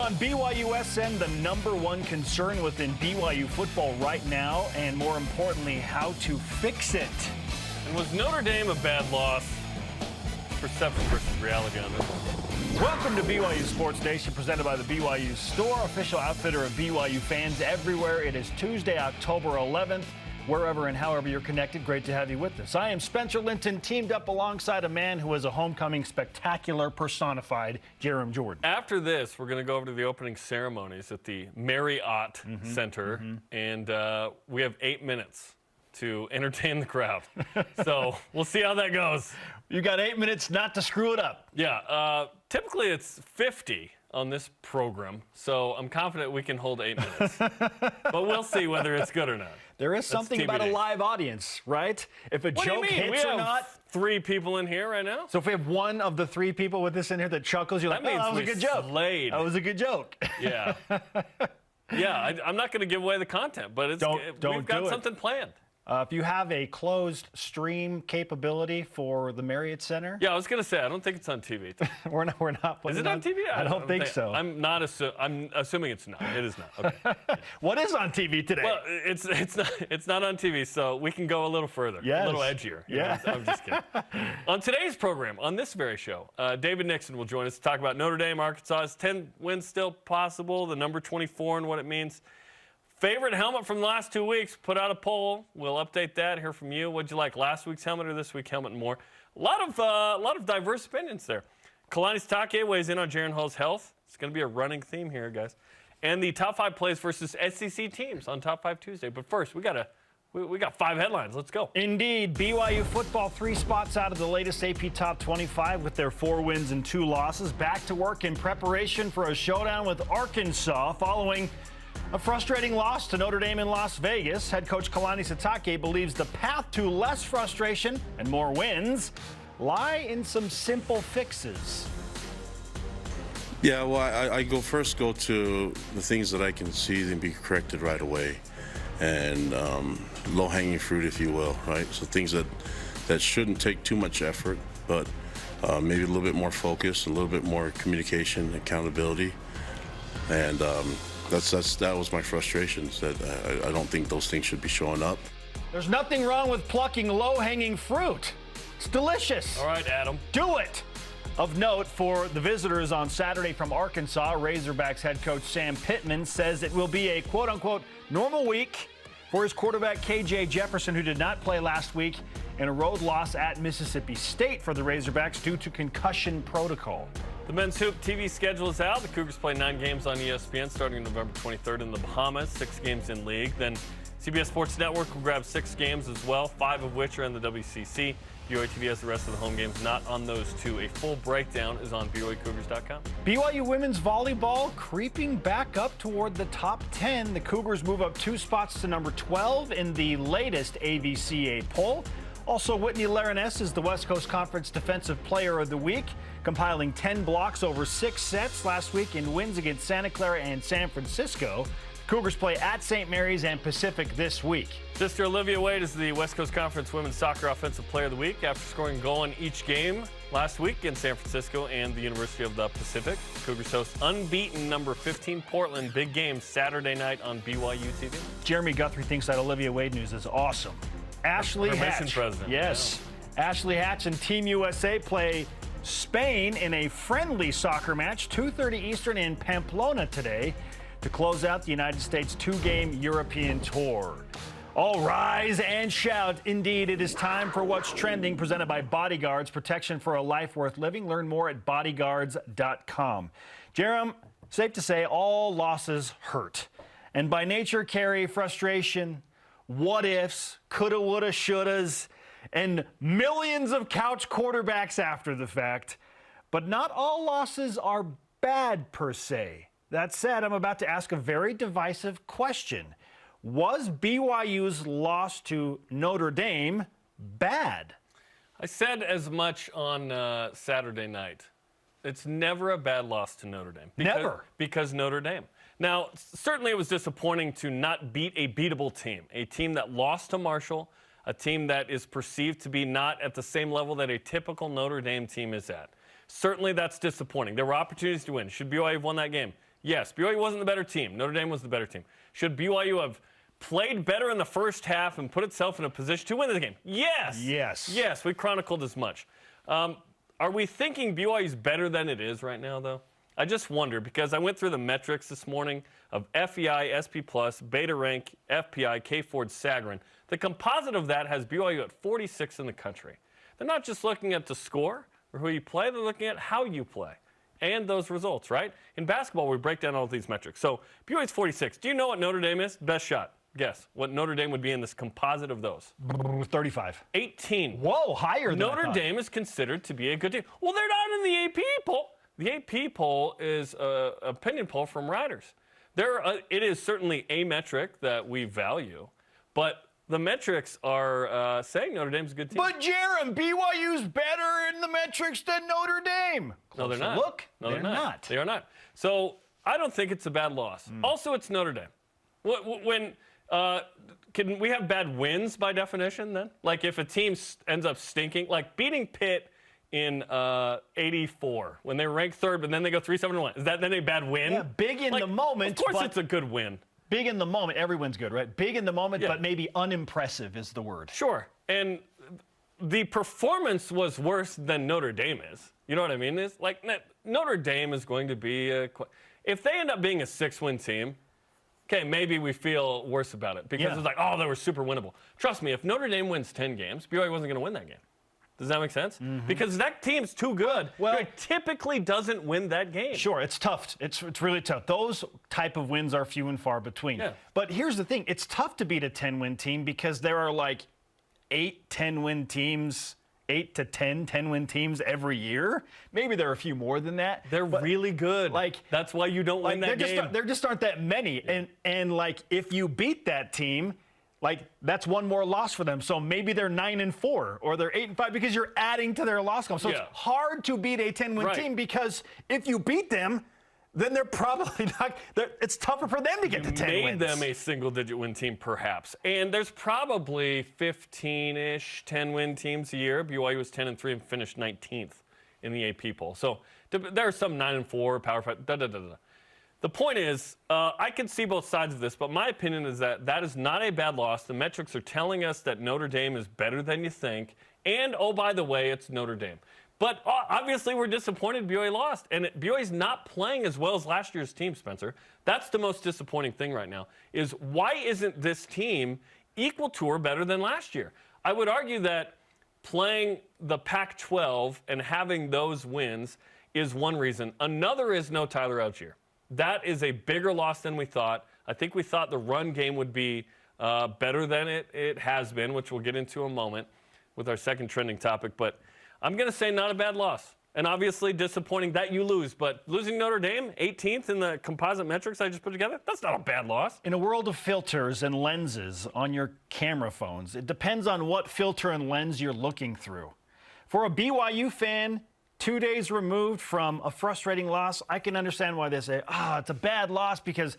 on BYUSN, the #1 concern within BYU football right now, and more importantly, how to fix it. And was Notre Dame a bad loss? Perception versus reality on this one. Welcome to BYU Sports Nation, presented by the BYU Store, official outfitter of BYU fans everywhere. It is Tuesday, October 11th. Wherever and however you're connected, great to have you with us. I am Spencer Linton, teamed up alongside a man who is a homecoming spectacular personified, Jarom Jordan. After this, we're going to go over to the opening ceremonies at the Marriott Center, and we have 8 minutes to entertain the crowd. So we'll see how that goes. You got 8 minutes not to screw it up. Yeah, typically it's 50 on this program, so I'm confident we can hold 8 minutes. But we'll see whether it's good or not. There is something about a live audience, right? If a joke hits or not. 3 people in here right now. So if we have one of the 3 people with us in here that chuckles, you're like, that means that was a good joke. Slayed. That was a good joke. Yeah. Yeah, I'm not going to give away the content, but we've got something planned. If you have a closed stream capability for the Marriott Center. Yeah, I was going to say, I don't think it's on TV. We're not putting Is it on TV? I don't think so. I'm assuming it's not. It is not. Okay. What is on TV today? Well, it's not on TV, so we can go a little further. Yes. A little edgier. Yeah. I'm just kidding. On today's program, on this very show, David Nixon will join us to talk about Notre Dame, Arkansas. Is 10 wins still possible? The number 24 and what it means. Favorite helmet from the last 2 weeks, put out a poll. We'll update that, hear from you. What'd you like, last week's helmet or this week's helmet and more? A lot of diverse opinions there. Kalani Sitake weighs in on Jaron Hall's health. It's going to be a running theme here, guys. And the top 5 plays versus SEC teams on Top 5 Tuesday. But first, we got 5 headlines. Let's go. Indeed, BYU football 3 spots out of the latest AP Top 25 with their 4 wins and 2 losses. Back to work in preparation for a showdown with Arkansas following a frustrating loss to Notre Dame in Las Vegas. Head coach Kalani Sitake believes the path to less frustration and more wins lie in some simple fixes. Yeah, well, I go to the things that I can see and be corrected right away, and low-hanging fruit, if you will, right? So things that shouldn't take too much effort, but maybe a little bit more focus, a little bit more communication, accountability, and that was my frustrations, that I don't think those things should be showing up. There's nothing wrong with plucking low-hanging fruit. It's delicious. All right, Adam. Do it. Of note, for the visitors on Saturday from Arkansas, Razorbacks head coach Sam Pittman says it will be a quote-unquote normal week for his quarterback KJ Jefferson, who did not play last week in a road loss at Mississippi State for the Razorbacks due to concussion protocol. The men's hoop TV schedule is out. The Cougars play 9 games on ESPN starting November 23rd in the Bahamas, 6 games in league. Then CBS Sports Network will grab 6 games as well, 5 of which are in the WCC. BYU TV has the rest of the home games not on those 2. A full breakdown is on BYUCougars.com. BYU women's volleyball creeping back up toward the top 10. The Cougars move up 2 spots to number 12 in the latest AVCA poll. Also, Whitney Lariness is the West Coast Conference Defensive Player of the Week, compiling 10 blocks over 6 sets last week in wins against Santa Clara and San Francisco. Cougars play at St. Mary's and Pacific this week. Sister Olivia Wade is the West Coast Conference Women's Soccer Offensive Player of the Week after scoring a goal in each game last week in San Francisco and the University of the Pacific. Cougars host unbeaten number 15 Portland. Big game Saturday night on BYU TV. Jeremy Guthrie thinks that Olivia Wade news is awesome. Ashley Hatch. President. Yes. Yeah. Ashley Hatch and Team USA play Spain in a friendly soccer match, 2:30 Eastern in Pamplona today, to close out the United States 2-game European tour. All rise and shout. Indeed, it is time for What's Trending, presented by Bodyguards, protection for a life worth living. Learn more at bodyguards.com. Jarom, safe to say all losses hurt, and by nature carry frustration, what ifs, coulda, woulda, shouldas, and millions of couch quarterbacks after the fact. But not all losses are bad per se. That said, I'm about to ask a very divisive question. Was BYU's loss to Notre Dame bad? I said as much on Saturday night. It's never a bad loss to Notre Dame. Never. Because Notre Dame. Now, certainly it was disappointing to not beat a beatable team, a team that lost to Marshall, a team that is perceived to be not at the same level that a typical Notre Dame team is at. Certainly that's disappointing. There were opportunities to win. Should BYU have won that game? Yes, BYU wasn't the better team. Notre Dame was the better team. Should BYU have played better in the first half and put itself in a position to win the game? Yes. Yes. Yes, we chronicled as much. Are we thinking BYU's better than it is right now, though? I just wonder, because I went through the metrics this morning of FEI, SP+, Beta Rank, FPI, K-Ford, Sagarin. The composite of that has BYU at 46 in the country. They're not just looking at the score or who you play, they're looking at how you play and those results, right? In basketball, we break down all of these metrics. So BYU's 46. Do you know what Notre Dame is? Best shot. Guess what Notre Dame would be in this composite of those? 35. 18. Whoa, higher than Notre Dame is considered to be a good team. Well, they're not in the AP poll. The AP poll is an opinion poll from writers. It is certainly a metric that we value, but the metrics are saying Notre Dame's a good team. But Jarom, BYU's better in the metrics than Notre Dame. No, they're not. Look, no, they're not. They are not. So I don't think it's a bad loss. Also, it's Notre Dame. Can we have bad wins by definition then? Like if a team ends up stinking, like beating Pitt in 84 when they were ranked third, but then they go 3-7-1. Is that then a bad win? Yeah, big in the moment. Of course, it's a good win. Big in the moment, every win's good, right? Big in the moment, Yeah. but maybe unimpressive is the word. Sure, and the performance was worse than Notre Dame is. You know what I mean? It's like Notre Dame is going to be if they end up being a 6-win team. Okay, maybe we feel worse about it because it's like, oh, they were super winnable. Trust me, if Notre Dame wins 10 games, BYU wasn't going to win that game. Does that make sense? Because that team's too good. Well, it typically doesn't win that game. Sure, it's tough. It's really tough. Those type of wins are few and far between. Yeah. But here's the thing. It's tough to beat a 10-win team because there are like 8 10-win teams, 8 to 10 10-win teams every year. Maybe there are a few more than that. They're really good. Like that's why you don't win that game. There just aren't that many. Yeah. And like if you beat that team, like that's one more loss for them. So maybe they're 9-4 or they're 8-5 because you're adding to their loss column. So it's hard to beat a 10-win team because if you beat them, then they're probably not. It's tougher for them to get to 10 wins. Made them a single-digit win team, perhaps. And there's probably 15-ish 10-win teams a year. BYU was 10-3 and finished 19th in the AP poll. So there are some 9-4, Power 5. The point is, I can see both sides of this, but my opinion is that is not a bad loss. The metrics are telling us that Notre Dame is better than you think. And, oh, by the way, it's Notre Dame. But obviously we're disappointed BYU lost. And BYU's not playing as well as last year's team, Spencer. That's the most disappointing thing right now, is why isn't this team equal to or better than last year? I would argue that playing the Pac-12 and having those wins is one reason. Another is no Tyler Algier. That is a bigger loss than we thought. I think we thought the run game would be better than it has been, which we'll get into in a moment with our second trending topic. But I'm going to say not a bad loss. And obviously disappointing that you lose. But losing Notre Dame, 18th in the composite metrics I just put together, that's not a bad loss. In a world of filters and lenses on your camera phones, it depends on what filter and lens you're looking through. For a BYU fan, 2 days removed from a frustrating loss, I can understand why they say, it's a bad loss because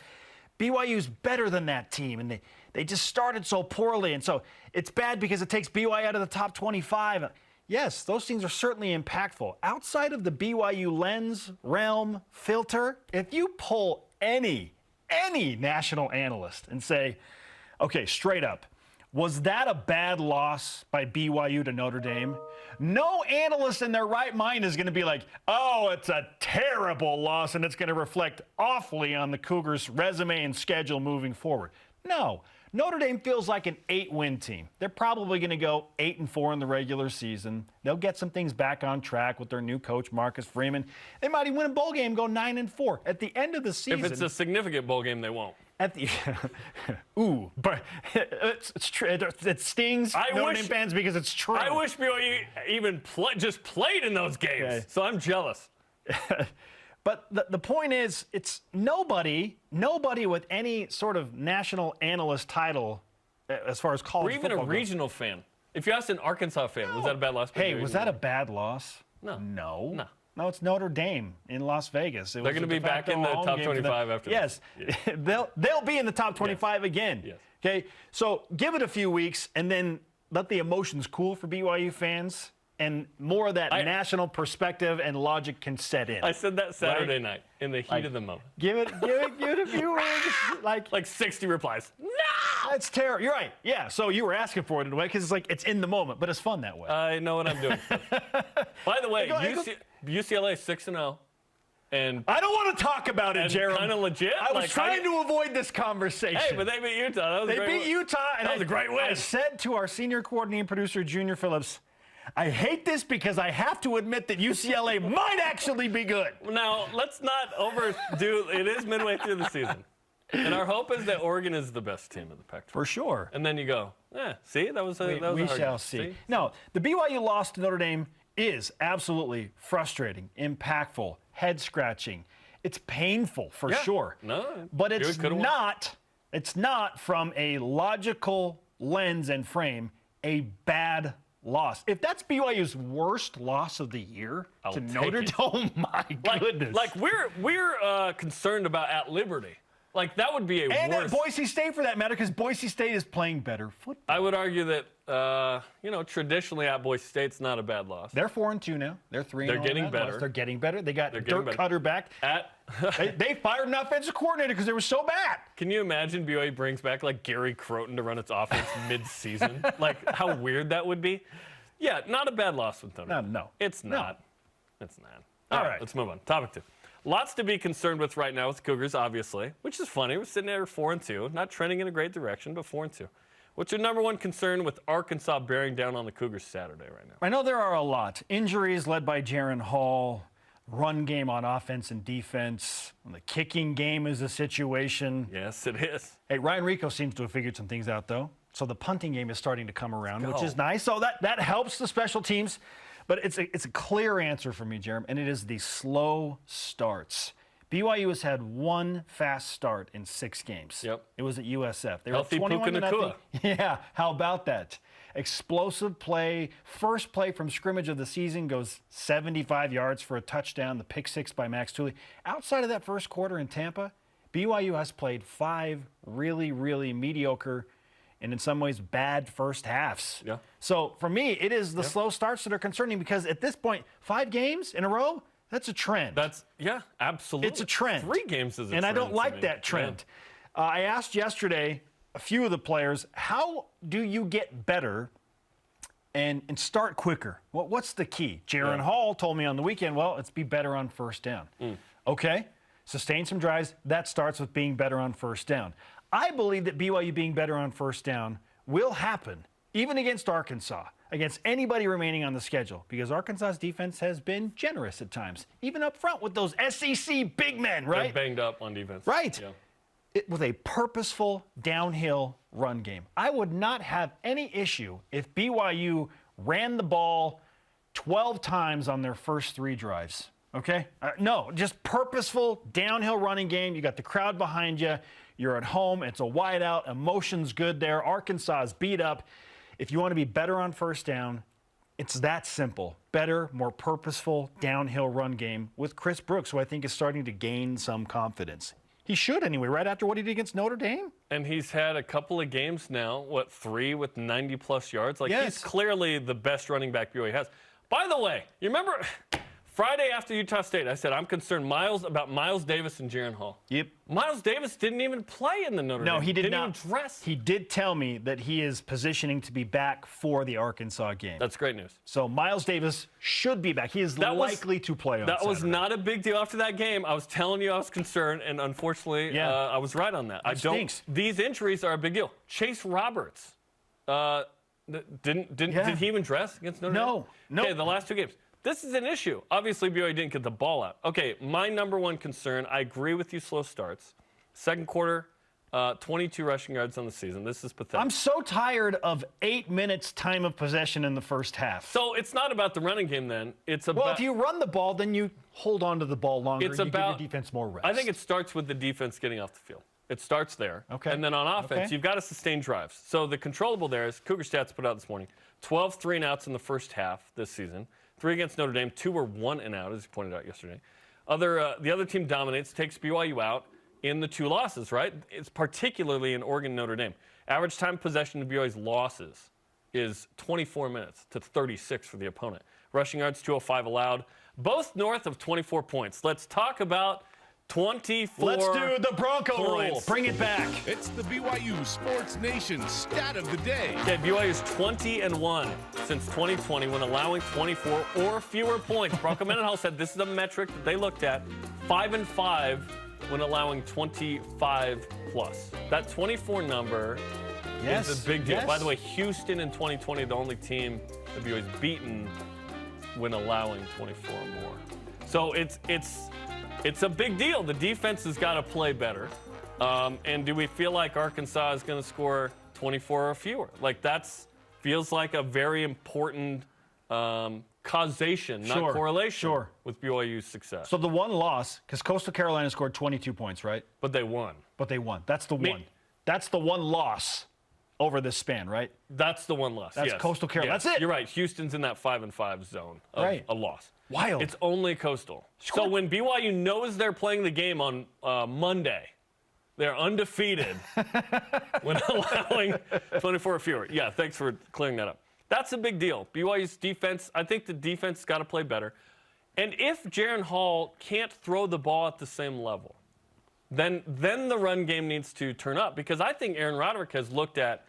BYU's better than that team, and they just started so poorly, and so it's bad because it takes BYU out of the top 25. Yes, those things are certainly impactful. Outside of the BYU lens, realm, filter, if you pull any national analyst and say, okay, straight up, was that a bad loss by BYU to Notre Dame? No analyst in their right mind is going to be like, oh, it's a terrible loss and it's going to reflect awfully on the Cougars' resume and schedule moving forward. No. Notre Dame feels like an 8-win team. They're probably going to go 8-4 in the regular season. They'll get some things back on track with their new coach, Marcus Freeman. They might even win a bowl game, go 9-4. At the end of the season, if it's a significant bowl game, they won't. At the but it's true. It stings Notre Dame fans because it's true. I wish BYU even just played in those games. Okay. So I'm jealous. But the point is, it's nobody with any sort of national analyst title as far as college football goes. Or even a regional fan. If you asked an Arkansas fan, was that a bad loss? Hey, was that a bad loss? No. No, it's Notre Dame in Las Vegas. They're going to be back in the top 25 after this. Yes, they'll be in the top 25 again. Yes. Okay, so give it a few weeks and then let the emotions cool for BYU fans. and more of that national perspective and logic can set in. I said that Saturday night in the heat of the moment. Give it a few words. Like 60 replies. No! That's terrible. You're right. Yeah, so you were asking for it in a way because it's like it's in the moment, but it's fun that way. I know what I'm doing. By the way, UCLA 6-0. And I don't want to talk about it, Jarom. Kind of legit. I was trying to avoid this conversation. Hey, but they beat Utah. That was they beat Utah, and that was a great win. I said to our senior coordinating producer, Junior Phillips, I hate this because I have to admit that UCLA might actually be good. Now, let's not overdo it. It is midway through the season. And our hope is that Oregon is the best team in the Pac-12. For sure. And then you go, see, that was a hard We shall see. No, the BYU loss to Notre Dame is absolutely frustrating, impactful, head-scratching. It's painful for sure. No, but it's not from a logical lens and frame a bad loss. If that's BYU's worst loss of the year to Notre Dame, my goodness. Like we're concerned about at Liberty. Like that would be and at Boise State for that matter, because Boise State is playing better football. I would argue that traditionally at Boise State's not a bad loss. They're 4-2 now. They're 3-0. They're getting better. They're getting better. They got Dirk Cutter back. They fired an offensive coordinator because they were so bad. Can you imagine BYU brings back like Gary Croton to run its offense mid-season? Like how weird that would be. Yeah, not a bad loss with Notre Dame. No. It's not. It's not. All right, let's move on. Topic 2. Lots to be concerned with right now with Cougars, obviously, which is funny. We're sitting there 4-2, not trending in a great direction, but 4-2. What's your number one concern with Arkansas bearing down on the Cougars Saturday right now? I know there are a lot. Injuries led by Jaron Hall, run game on offense and defense. The kicking game is a situation. Yes, it is. Hey, Ryan Rico seems to have figured some things out, though. So the punting game is starting to come around, which is nice. So that helps the special teams. But it's a clear answer for me, Jarom, and it is the slow starts. BYU has had one fast start in 6 games. Yep. It was at USF. They were Healthy 21-0. Yeah, how about that? Explosive play. First play from scrimmage of the season goes 75 yards for a touchdown. The pick 6 by Max Tooley. Outside of that first quarter in Tampa, BYU has played 5 really, really mediocre and in some ways bad first halves. Yeah. So for me, it is the slow starts that are concerning because at this point, 5 games in a row, that's a trend. Absolutely. It's a trend. 3 games is a trend. And I don't like that trend. Yeah. I asked yesterday a few of the players, how do you get better and start quicker? What's the key? Jaron Hall told me on the weekend, it's be better on first down. Okay, sustain some drives. That starts with being better on first down. I believe that BYU being better on first down will happen, even against Arkansas, against anybody remaining on the schedule, because Arkansas's defense has been generous at times, even up front with those SEC big men, right? They're banged up on defense. Right. Yeah. With a purposeful downhill run game. I would not have any issue if BYU ran the ball 12 times on their first 3 drives. Okay? No, just purposeful downhill running game. You got the crowd behind you. You're at home. It's a wideout. Emotion's good there. Arkansas is beat up. If you want to be better on first down, it's that simple. Better, more purposeful downhill run game with Chris Brooks, who I think is starting to gain some confidence. He should anyway, right after what he did against Notre Dame. And he's had a couple of games now, 3 with 90-plus yards? He's clearly the best running back BYU has. By the way, you remember Friday after Utah State, I said I'm concerned about Miles Davis and Jaron Hall. Yep. Miles Davis didn't even play in the Notre Dame. No, he did not. Didn't even dress. He did tell me that he is positioning to be back for the Arkansas game. That's great news. So Miles Davis should be back. He is likely to play on Saturday. That was not a big deal after that game. I was telling you I was concerned, and unfortunately, I was right on that. Stinks. These injuries are a big deal. Chase Roberts, did he even dress against Notre Dame? No. Okay, the last 2 games. This is an issue. Obviously, BYU didn't get the ball out. Okay, my number one concern, I agree with you, slow starts. Second quarter, 22 rushing yards on the season. This is pathetic. I'm so tired of 8 minutes time of possession in the first half. So it's not about the running game then. It's about. Well, if you run the ball, then you hold on to the ball longer. It's and you about give your defense more rest. I think it starts with the defense getting off the field. It starts there. Okay. And then on offense, you've got to sustain drives. So the controllable there is Cougar Stats put out this morning, 12 3-and-outs in the first half this season. 3 against Notre Dame, 2 were 1-and-out, as you pointed out yesterday. The other team dominates, takes BYU out in the 2 losses, right? It's particularly in Oregon Notre Dame. Average time possession of BYU's losses is 24 minutes to 36 for the opponent. Rushing yards, 205 allowed, both north of 24 points. Let's talk about 24 Let's do the Bronco points. roll. Bring it back. It's the BYU Sports Nation stat of the day. Okay, BYU is 20-1 since 2020 when allowing 24 or fewer points. Bronco Mendenhall said this is a metric that they looked at. 5-5 when allowing 25 plus. That 24 number is a big deal. Yes. By the way, Houston in 2020, the only team that BYU's beaten when allowing 24 or more. So it's a big deal. The defense has got to play better. And do we feel like Arkansas is going to score 24 or fewer? Like feels like a very important causation, not correlation, with BYU's success. So the one loss, because Coastal Carolina scored 22 points, right? But they won. That's the one. That's the one loss over this span, right? That's the one loss. That's yes. Coastal Carolina. Yes. That's it. You're right. Houston's in that 5-5 zone of a loss. Wild. It's only Coastal. So when BYU knows they're playing the game on Monday, they're undefeated when allowing 24 or fewer. Yeah, thanks for clearing that up. That's a big deal. BYU's defense, I think the defense has got to play better. And if Jaron Hall can't throw the ball at the same level, then the run game needs to turn up. Because I think Aaron Roderick has looked at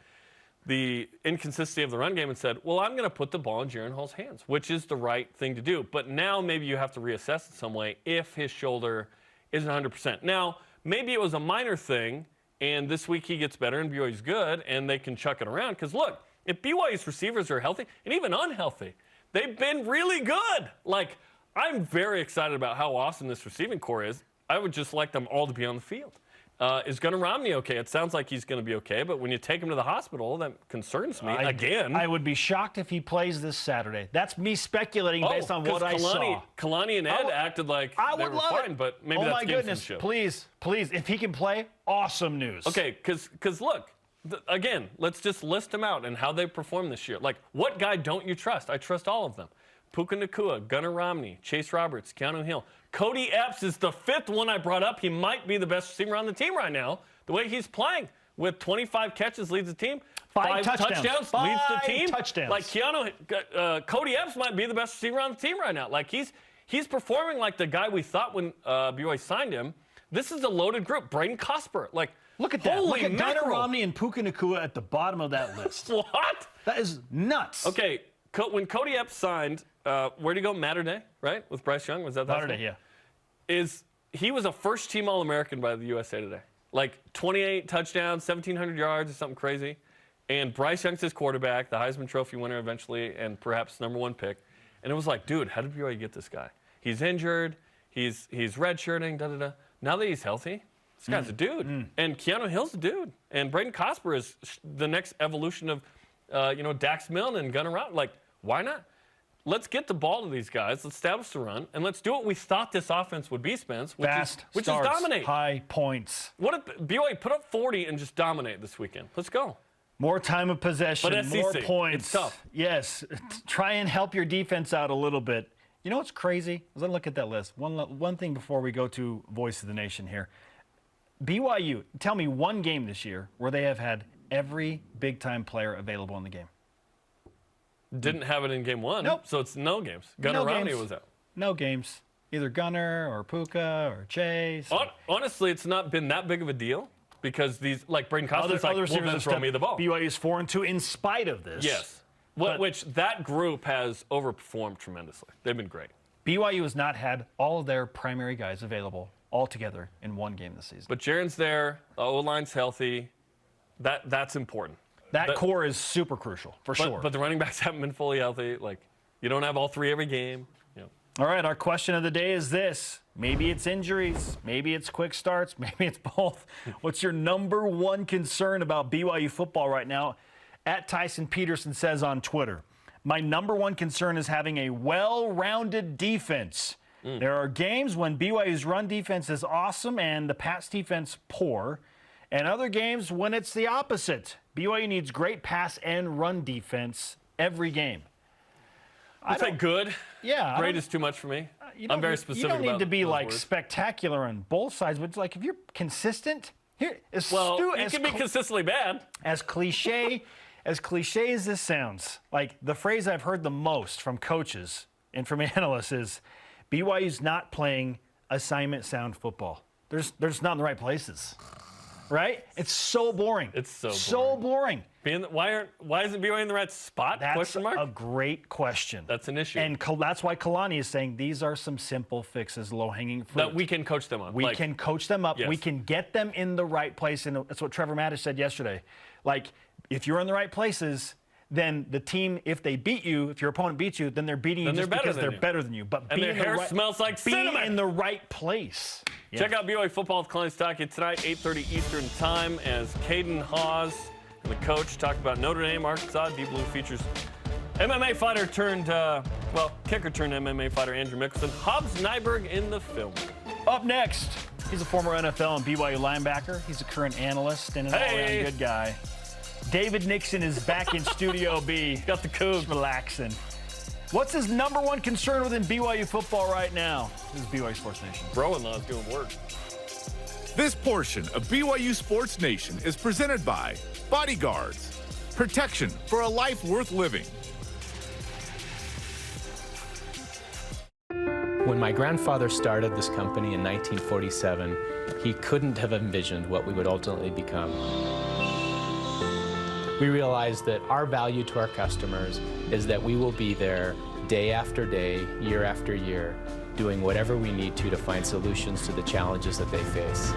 the inconsistency of the run game and said, well, I'm going to put the ball in Jaron Hall's hands, which is the right thing to do. But now maybe you have to reassess in some way if his shoulder isn't 100%. Now, maybe it was a minor thing, and this week he gets better and BYU's good, and they can chuck it around. Because, look, if BYU's receivers are healthy, and even unhealthy, they've been really good. Like, I'm very excited about how awesome this receiving core is. I would just like them all to be on the field. Is Gunnar Romney okay? It sounds like he's going to be okay, but when you take him to the hospital, that concerns me again. I would be shocked if he plays this Saturday. That's me speculating based on what I saw. Kalani and Ed acted like they were fine, but maybe that's gamesmanship. Please, if he can play, awesome news. Okay, because look, again, let's just list them out and how they performed this year. Like, what guy don't you trust? I trust all of them. Puka Nacua, Gunnar Romney, Chase Roberts, Keanu Hill. Cody Epps is the fifth one I brought up. He might be the best receiver on the team right now. The way he's playing with 25 catches leads the team. Five touchdowns leads the team. Like Cody Epps might be the best receiver on the team right now. Like he's performing like the guy we thought when BYU signed him. This is a loaded group. Braden Cosper. Like, look at that. Look at Gunnar Romney and Puka Nacua at the bottom of that list. What? That is nuts. Okay, when Cody Epps signed, where'd he go? Mater Day, right? With Bryce Young? Was that Mater Day, yeah. He was a first-team All-American by the USA Today. Like 28 touchdowns, 1,700 yards or something crazy. And Bryce Young's his quarterback, the Heisman Trophy winner eventually, and perhaps #1 pick. And it was like, dude, how did BYU get this guy? He's injured. He's redshirting, da-da-da. Now that he's healthy, this guy's a dude. And Keanu Hill's a dude. And Braden Cosper is the next evolution of, Dax Milne and Gunnar Romney. Like, why not? Let's get the ball to these guys. Let's establish the run, and let's do what we thought this offense would be, Spence, which is dominate. High points. What if BYU put up 40 and just dominate this weekend? Let's go. More time of possession, more points. It's tough. Yes. Try and help your defense out a little bit. You know what's crazy? As I look at that list, one thing before we go to Voice of the Nation here. BYU, tell me one game this year where they have had every big-time player available in the game. Didn't have it in game one. Nope. So it's no games. Gunnar Romney was out. No games. Either Gunnar or Puka or Chase. Honestly, it's not been that big of a deal because these, like Braden Cosper's like, well, then throw me the ball. BYU is 4-2 in spite of this. Yes. Which that group has overperformed tremendously. They've been great. BYU has not had all of their primary guys available all together in one game this season. But Jaron's there. The O-line's healthy. That's important. That core is super crucial, for sure. But the running backs haven't been fully healthy. Like, you don't have all three every game. All right, our question of the day is this. Maybe it's injuries. Maybe it's quick starts. Maybe it's both. What's your number one concern about BYU football right now? At Tyson Peterson says on Twitter, my number one concern is having a well-rounded defense. There are games when BYU's run defense is awesome and the pass defense poor, and other games when it's the opposite. BYU needs great pass and run defense every game. I'd say good. Yeah. Great is too much for me. I'm very specific about You don't need to be like words. spectacular on both sides, but it's like if you're consistent, you can be consistently bad. As cliche as cliche as this sounds, like the phrase I've heard the most from coaches and from analysts is BYU's not playing assignment sound football. There's not in the right places. Right? It's so boring. It's so boring. Why isn't BYU in the right spot? That's a great question. That's an issue. And that's why Kalani is saying these are some simple fixes, low-hanging fruit. That we can coach them on. We can coach them up. Yes. We can get them in the right place. And that's what Trevor Mattis said yesterday. Like, if you're in the right places, then the team, if they beat you, if your opponent beats you, then they're beating you just because they're better than you. But and their hair smells like cinnamon. Be in the right place. Check out BYU football with Kalani Stockton tonight, 8:30 Eastern time, as Caden Hawes and the coach talk about Notre Dame, Arkansas. Deep Blue features MMA fighter turned, kicker turned MMA fighter Andrew Mickelson. Hobbs Nyberg in the film. Up next, he's a former NFL and BYU linebacker. He's a current analyst and an all-around good guy. David Nixon is back in Studio B. Got the Cougs relaxing. What's his #1 concern within BYU football right now? This is BYU Sports Nation. Bro-in-law is doing work. This portion of BYU Sports Nation is presented by Bodyguards. Protection for a life worth living. When my grandfather started this company in 1947, he couldn't have envisioned what we would ultimately become. We realized that our value to our customers is that we will be there day after day, year after year, doing whatever we need to find solutions to the challenges that they face.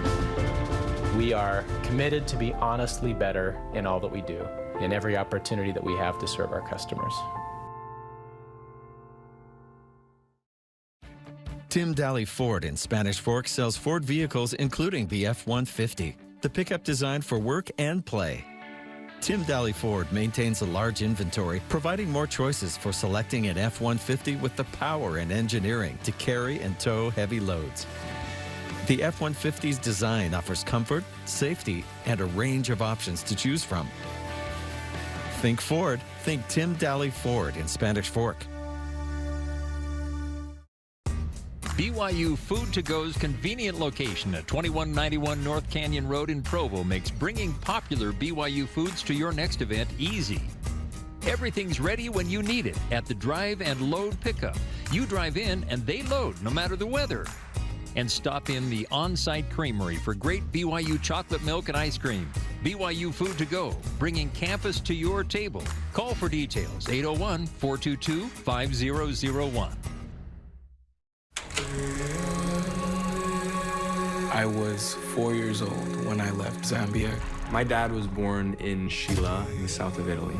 We are committed to be honestly better in all that we do, in every opportunity that we have to serve our customers. Tim Daly Ford in Spanish Fork sells Ford vehicles including the F-150, the pickup designed for work and play. Tim Daly Ford maintains a large inventory, providing more choices for selecting an F-150 with the power and engineering to carry and tow heavy loads. The F-150's design offers comfort, safety, and a range of options to choose from. Think Ford, think Tim Daly Ford in Spanish Fork. BYU Food to Go's convenient location at 2191 North Canyon Road in Provo makes bringing popular BYU foods to your next event easy. Everything's ready when you need it at the drive and load pickup. You drive in and they load no matter the weather. And stop in the on-site creamery for great BYU chocolate milk and ice cream. BYU Food to Go, bringing campus to your table. Call for details, 801-422-5001. I was 4 years old when I left Zambia. My dad was born in Sheila, in the south of Italy.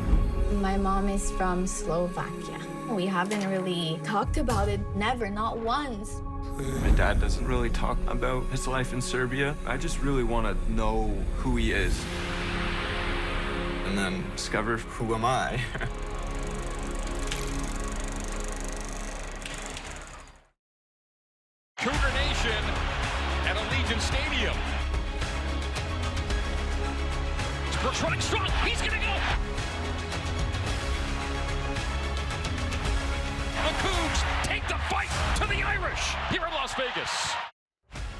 My mom is from Slovakia. We haven't really talked about it, never, not once. My dad doesn't really talk about his life in Serbia. I just really want to know who he is. And then discover who am I. Cougar Nation at Allegiant Stadium. Brooks running strong. He's going to go. The Cougs take the fight to the Irish here in Las Vegas.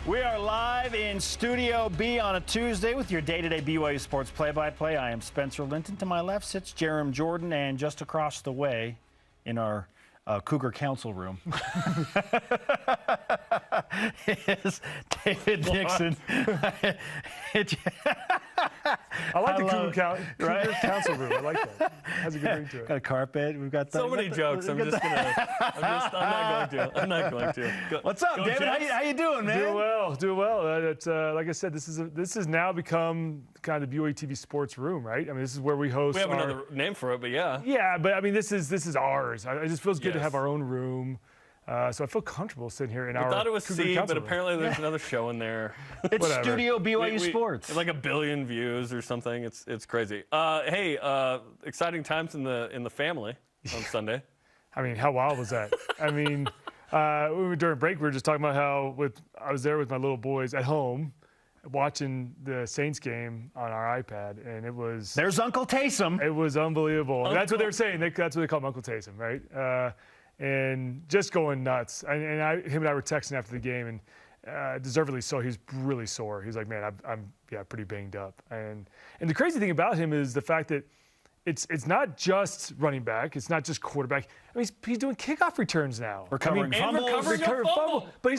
We are live in Studio B on a Tuesday with your day-to-day BYU Sports play-by-play. I am Spencer Linton. To my left sits Jarom Jordan, and just across the way in our Cougar Council room is David Nixon. I like the Cougar Council room. I like that. Has a good ring to it. Got a carpet. We've got So many jokes. I'm not going to. What's up, David? How you doing, man? Doing well. It's like I said, this has now become kind of the BYU TV sports room, right? I mean, this is where we host. We have another name for it, but yeah. Yeah, but I mean, this is ours. It just feels good to have our own room. So I feel comfortable sitting here in our. I thought it was Cougar C, Council but room. apparently there's another show in there. It's Studio BYU Sports. Like 1 billion views or something. It's crazy. Hey, exciting times in the family on Sunday. I mean, how wild was that? I mean, during break we were just talking about how I was there with my little boys at home, watching the Saints game on our iPad, and it was. There's Uncle Taysom. It was unbelievable. That's what they were saying. That's what they call him, Uncle Taysom, right? And just going nuts. Him and I were texting after the game, and deservedly so. He's really sore. He's like, man, I'm pretty banged up. And the crazy thing about him is the fact that it's not just running back. It's not just quarterback. I mean, he's doing kickoff returns now. Recovering fumbles. recovering a fumble. But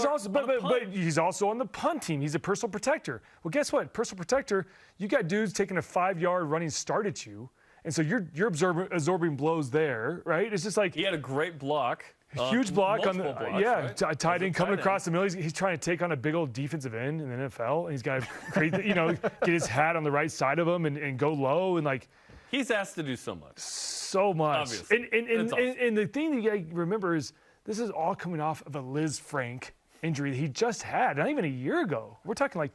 he's also on the punt team. He's a personal protector. Well, guess what? Personal protector, you got dudes taking a 5-yard running start at you. And so you're absorbing blows there, right? It's just like he had a great block. Huge block on the blocks, right? tight end coming across the middle. He's trying to take on a big old defensive end in the NFL. And he's got to create, get his hat on the right side of him and go low and like. He's asked to do so much. So much. Obviously. And the thing that you got to remember is this is all coming off of a Liz Frank injury that he just had, not even a year ago. We're talking like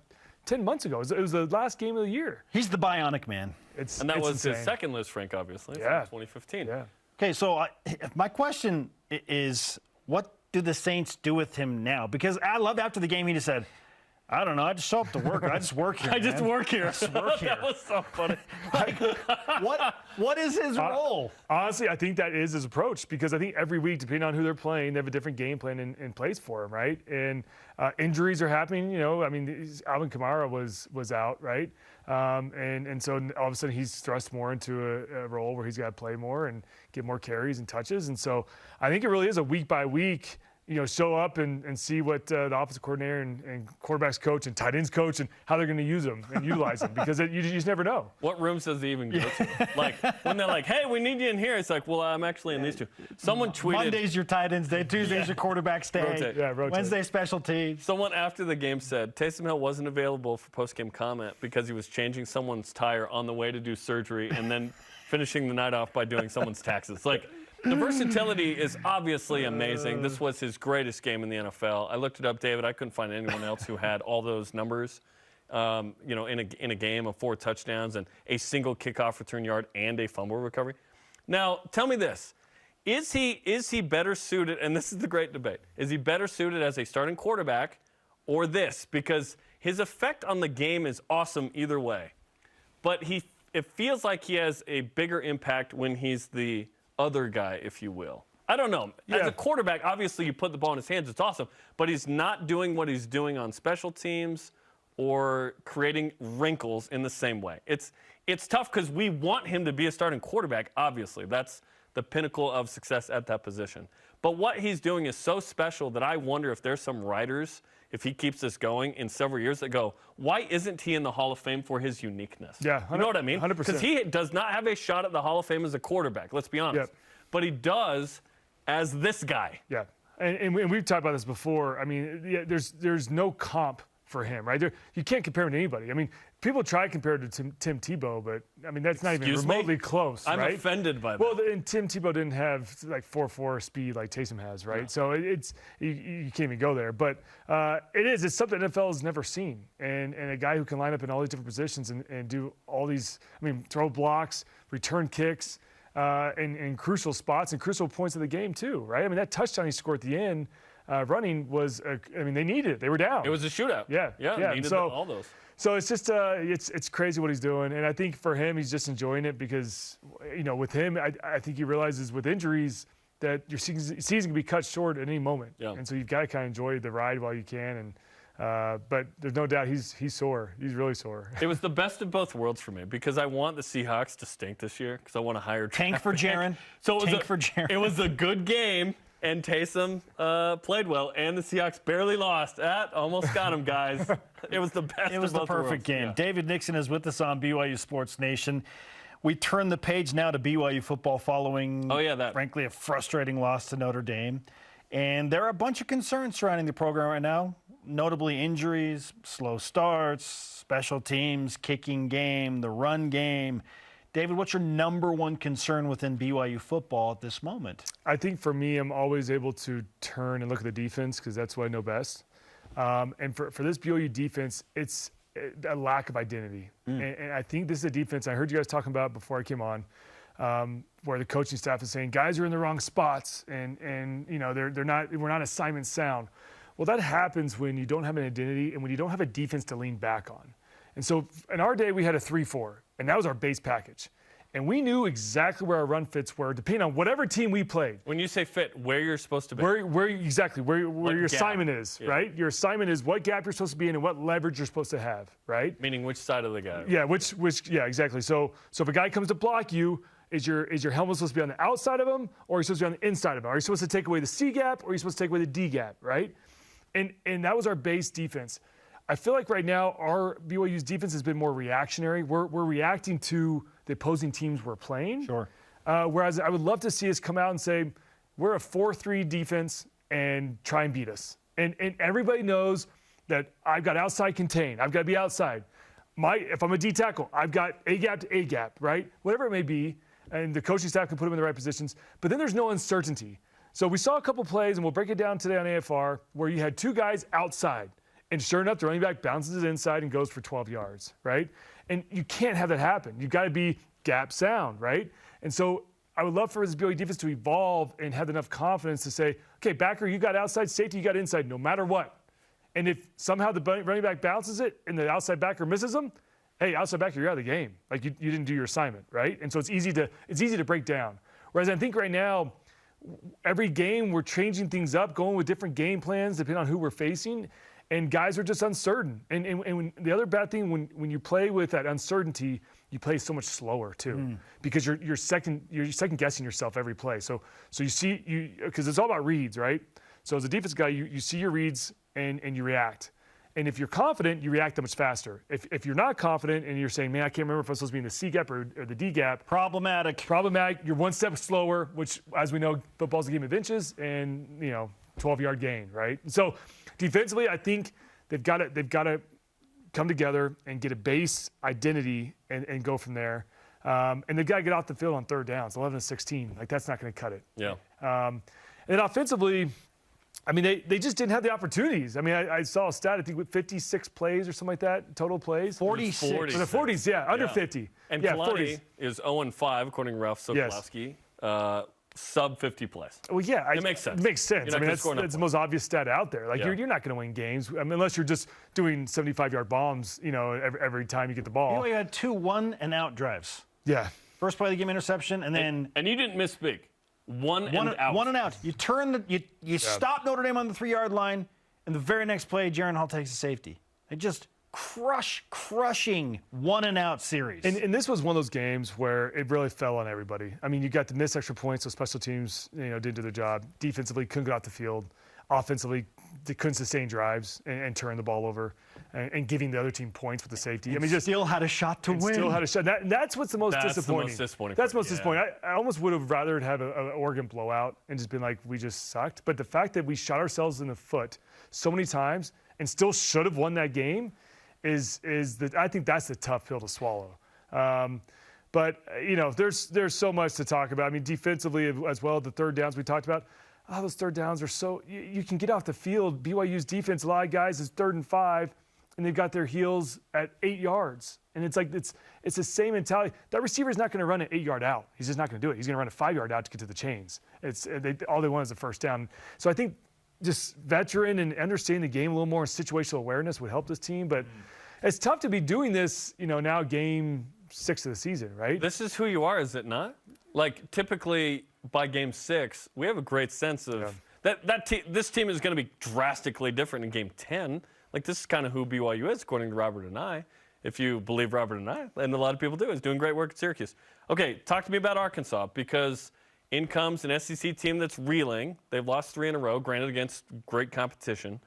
10 months ago. It was the last game of the year. He's the bionic man. And that was insane. his second Liz Frank, obviously, from 2015. Yeah. Okay, so my question is, what do the Saints do with him now? Because I love after the game he just said, I don't know, I just show up to work. I just work here. I just work here. That was so funny. What is his role? Honestly, I think that is his approach because I think every week, depending on who they're playing, they have a different game plan in place for him, right? And injuries are happening. I mean, Alvin Kamara was out, right? And so all of a sudden he's thrust more into a role where he's got to play more and get more carries and touches. And so I think it really is a week by week. Show up and see what the offensive coordinator and quarterbacks coach and tight ends coach and how they're going to use them and utilize them because you just never know. What rooms does he even go to? Like, when they're like, hey, we need you in here, it's like, well, I'm actually in these two. Someone tweeted. Monday's your tight ends day, Tuesday's your quarterback's day. Rotate. Yeah, rotate. Wednesday special teams. Someone after the game said Taysom Hill wasn't available for post-game comment because he was changing someone's tire on the way to do surgery and then finishing the night off by doing someone's taxes. Like, the versatility is obviously amazing. This was his greatest game in the NFL. I looked it up, David. I couldn't find anyone else who had all those numbers, in a game of 4 touchdowns and a single kickoff return yard and a fumble recovery. Now, tell me this. Is he better suited, and this is the great debate, is he better suited as a starting quarterback or this? Because his effect on the game is awesome either way. But it feels like he has a bigger impact when he's the other guy, if you will. I don't know. As a quarterback, obviously you put the ball in his hands, it's awesome, but he's not doing what he's doing on special teams or creating wrinkles in the same way. It's tough because we want him to be a starting quarterback, obviously. That's the pinnacle of success at that position. But what he's doing is so special that I wonder if there's some writers, if he keeps this going in several years, that go, why isn't he in the Hall of Fame for his uniqueness? Yeah, you know what I mean? 100%. Because he does not have a shot at the Hall of Fame as a quarterback, let's be honest. Yep. But he does as this guy. Yeah, and we've talked about this before. I mean, there's no comp for him, right? You can't compare him to anybody. I mean, people try to compare it to Tim Tebow, but, I mean, that's not even remotely close, right? I'm offended by that. Well, and Tim Tebow didn't have, like, 4.4 speed like Taysom has, right? No. So you can't even go there. But it's something NFL has never seen. And a guy who can line up in all these different positions and do all these, throw blocks, return kicks, in crucial spots and crucial points of the game, too, right? I mean, that touchdown he scored at the end, running was, they needed it. They were down. It was a shootout. Yeah. Needed so, all those. So it's just, it's crazy what he's doing. And I think for him, he's just enjoying it because, with him, I think he realizes with injuries that your season can be cut short at any moment. Yeah. And so you've got to kind of enjoy the ride while you can. And but there's no doubt he's sore. He's really sore. It was the best of both worlds for me because I want the Seahawks to stink this year because I want to hire Tank for Jaron. So it was a good game. And Taysom played well, and the Seahawks barely lost. Almost got him, guys. It was the best. It was of the both perfect worlds. game. Yeah. David Nixon is with us on BYU Sports Nation. We turn the page now to BYU football following, frankly, a frustrating loss to Notre Dame. And there are a bunch of concerns surrounding the program right now, notably injuries, slow starts, special teams, kicking game, the run game. David, what's your number one concern within BYU football at this moment? I think for me, I'm always able to turn and look at the defense because that's what I know best. And for this BYU defense, it's a lack of identity. And I think this is a defense I heard you guys talking about before I came on, where the coaching staff is saying guys are in the wrong spots and we're not assignment sound. Well, that happens when you don't have an identity and when you don't have a defense to lean back on. And so in our day, we had a 3-4, and that was our base package. And we knew exactly where our run fits were, depending on whatever team we played. When you say fit, where you're supposed to be. Where your assignment is, right? Your assignment is what gap you're supposed to be in and what leverage you're supposed to have, right? Meaning which side of the guy. Yeah, exactly. So if a guy comes to block you, is your helmet supposed to be on the outside of them, or are you supposed to be on the inside of them? Are you supposed to take away the C gap, or are you supposed to take away the D gap, right? And that was our base defense. I feel like right now our BYU's defense has been more reactionary. We're reacting to the opposing teams we're playing. Sure. Whereas I would love to see us come out and say, we're a 4-3 defense and try and beat us. And everybody knows that I've got outside contain. I've got to be outside. If I'm a D tackle, I've got A gap to A gap, right? Whatever it may be, and the coaching staff can put them in the right positions. But then there's no uncertainty. So we saw a couple plays, and we'll break it down today on AFR, where you had two guys outside. And sure enough, the running back bounces it inside and goes for 12 yards, right? And you can't have that happen. You've got to be gap sound, right? And so I would love for this BYU defense to evolve and have enough confidence to say, okay, backer, you got outside, safety, you got inside, no matter what. And if somehow the running back bounces it and the outside backer misses them, hey, outside backer, you're out of the game. Like you didn't do your assignment, right? And so it's easy to break down. Whereas I think right now, every game we're changing things up, going with different game plans depending on who we're facing, and guys are just uncertain. And when, the other bad thing, when you play with that uncertainty, you play so much slower too, because you're second guessing yourself every play. So you see because it's all about reads, right? So as a defense guy, you see your reads and you react. And if you're confident, you react that much faster. If you're not confident and you're saying, man, I can't remember if I'm supposed to be in the C gap or the D gap. Problematic. You're one step slower, which, as we know, football's a game of inches and, 12-yard gain, right? So defensively, I think they've got to come together and get a base identity and go from there. And they've got to get off the field on third downs, 11-16. Like, that's not going to cut it. Yeah. And offensively, I mean, they just didn't have the opportunities. I mean, I saw a stat, I think, with 56 plays or something like that, total plays. 46. In the 40s, yeah, under 50. And yeah, Kalani 40s. is 0-5, according to Ralph Sokolowski. Yes. Sub 50 plays. Well, yeah. It makes sense. It makes sense. I mean, that's the most obvious stat out there. Like, you're not going to win games, I mean, unless you're just doing 75-yard bombs, every time you get the ball. You had 2 1-and-out drives. Yeah. First play of the game, interception, and then... And you didn't misspeak. One and out. 1 and out. You turn you stop Notre Dame on the 3-yard line, and the very next play, Jaron Hall takes a safety. They just crushing 1-and-out series. And this was one of those games where it really fell on everybody. I mean, you got the missed extra points, so special teams, didn't do their job. Defensively, couldn't get off the field. Offensively, they couldn't sustain drives and turn the ball over and giving the other team points with the safety. I mean, just still had a shot to win. Still had a shot. That's what's the most disappointing. That's the most disappointing. That's most disappointing. I almost would have rather had an Oregon blowout and just been like, we just sucked. But the fact that we shot ourselves in the foot so many times and still should have won that game is I think that's the tough pill to swallow. But there's so much to talk about. I mean, defensively as well, the third downs we talked about. Oh, those third downs are so you can get off the field. BYU's defense, a lot of guys is 3rd and 5, and they've got their heels at 8 yards. And it's like it's the same mentality. That receiver's not going to run an 8-yard out. He's just not going to do it. He's going to run a 5-yard out to get to the chains. All they want is a first down. So I think just veteran and understanding the game a little more and situational awareness would help this team. But it's tough to be doing this, this game 6 of the season, right? This is who you are, is it not? Like, typically by game 6, we have a great sense of this team is going to be drastically different in game 10. Like, this is kind of who BYU is, according to Robert and I, if you believe Robert and I, and a lot of people do. He's doing great work at Syracuse. Okay, talk to me about Arkansas, because in comes an SEC team that's reeling. They've lost 3 in a row, granted against great competition,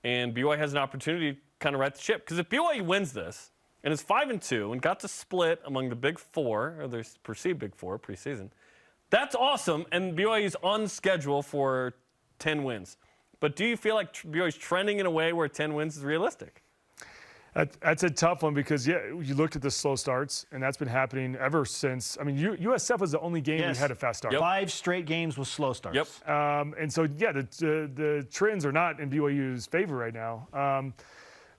and BYU has an opportunity to kind of right the ship. Because if BYU wins this and is 5-2 and got to split among the Big Four, or the perceived Big Four preseason, that's awesome, and BYU's on schedule for 10 wins. But do you feel like BYU's trending in a way where 10 wins is realistic? That's a tough one because, you looked at the slow starts, and that's been happening ever since. I mean, USF was the only game we had a fast start. 5 straight games with slow starts. Yep. And so, the trends are not in BYU's favor right now.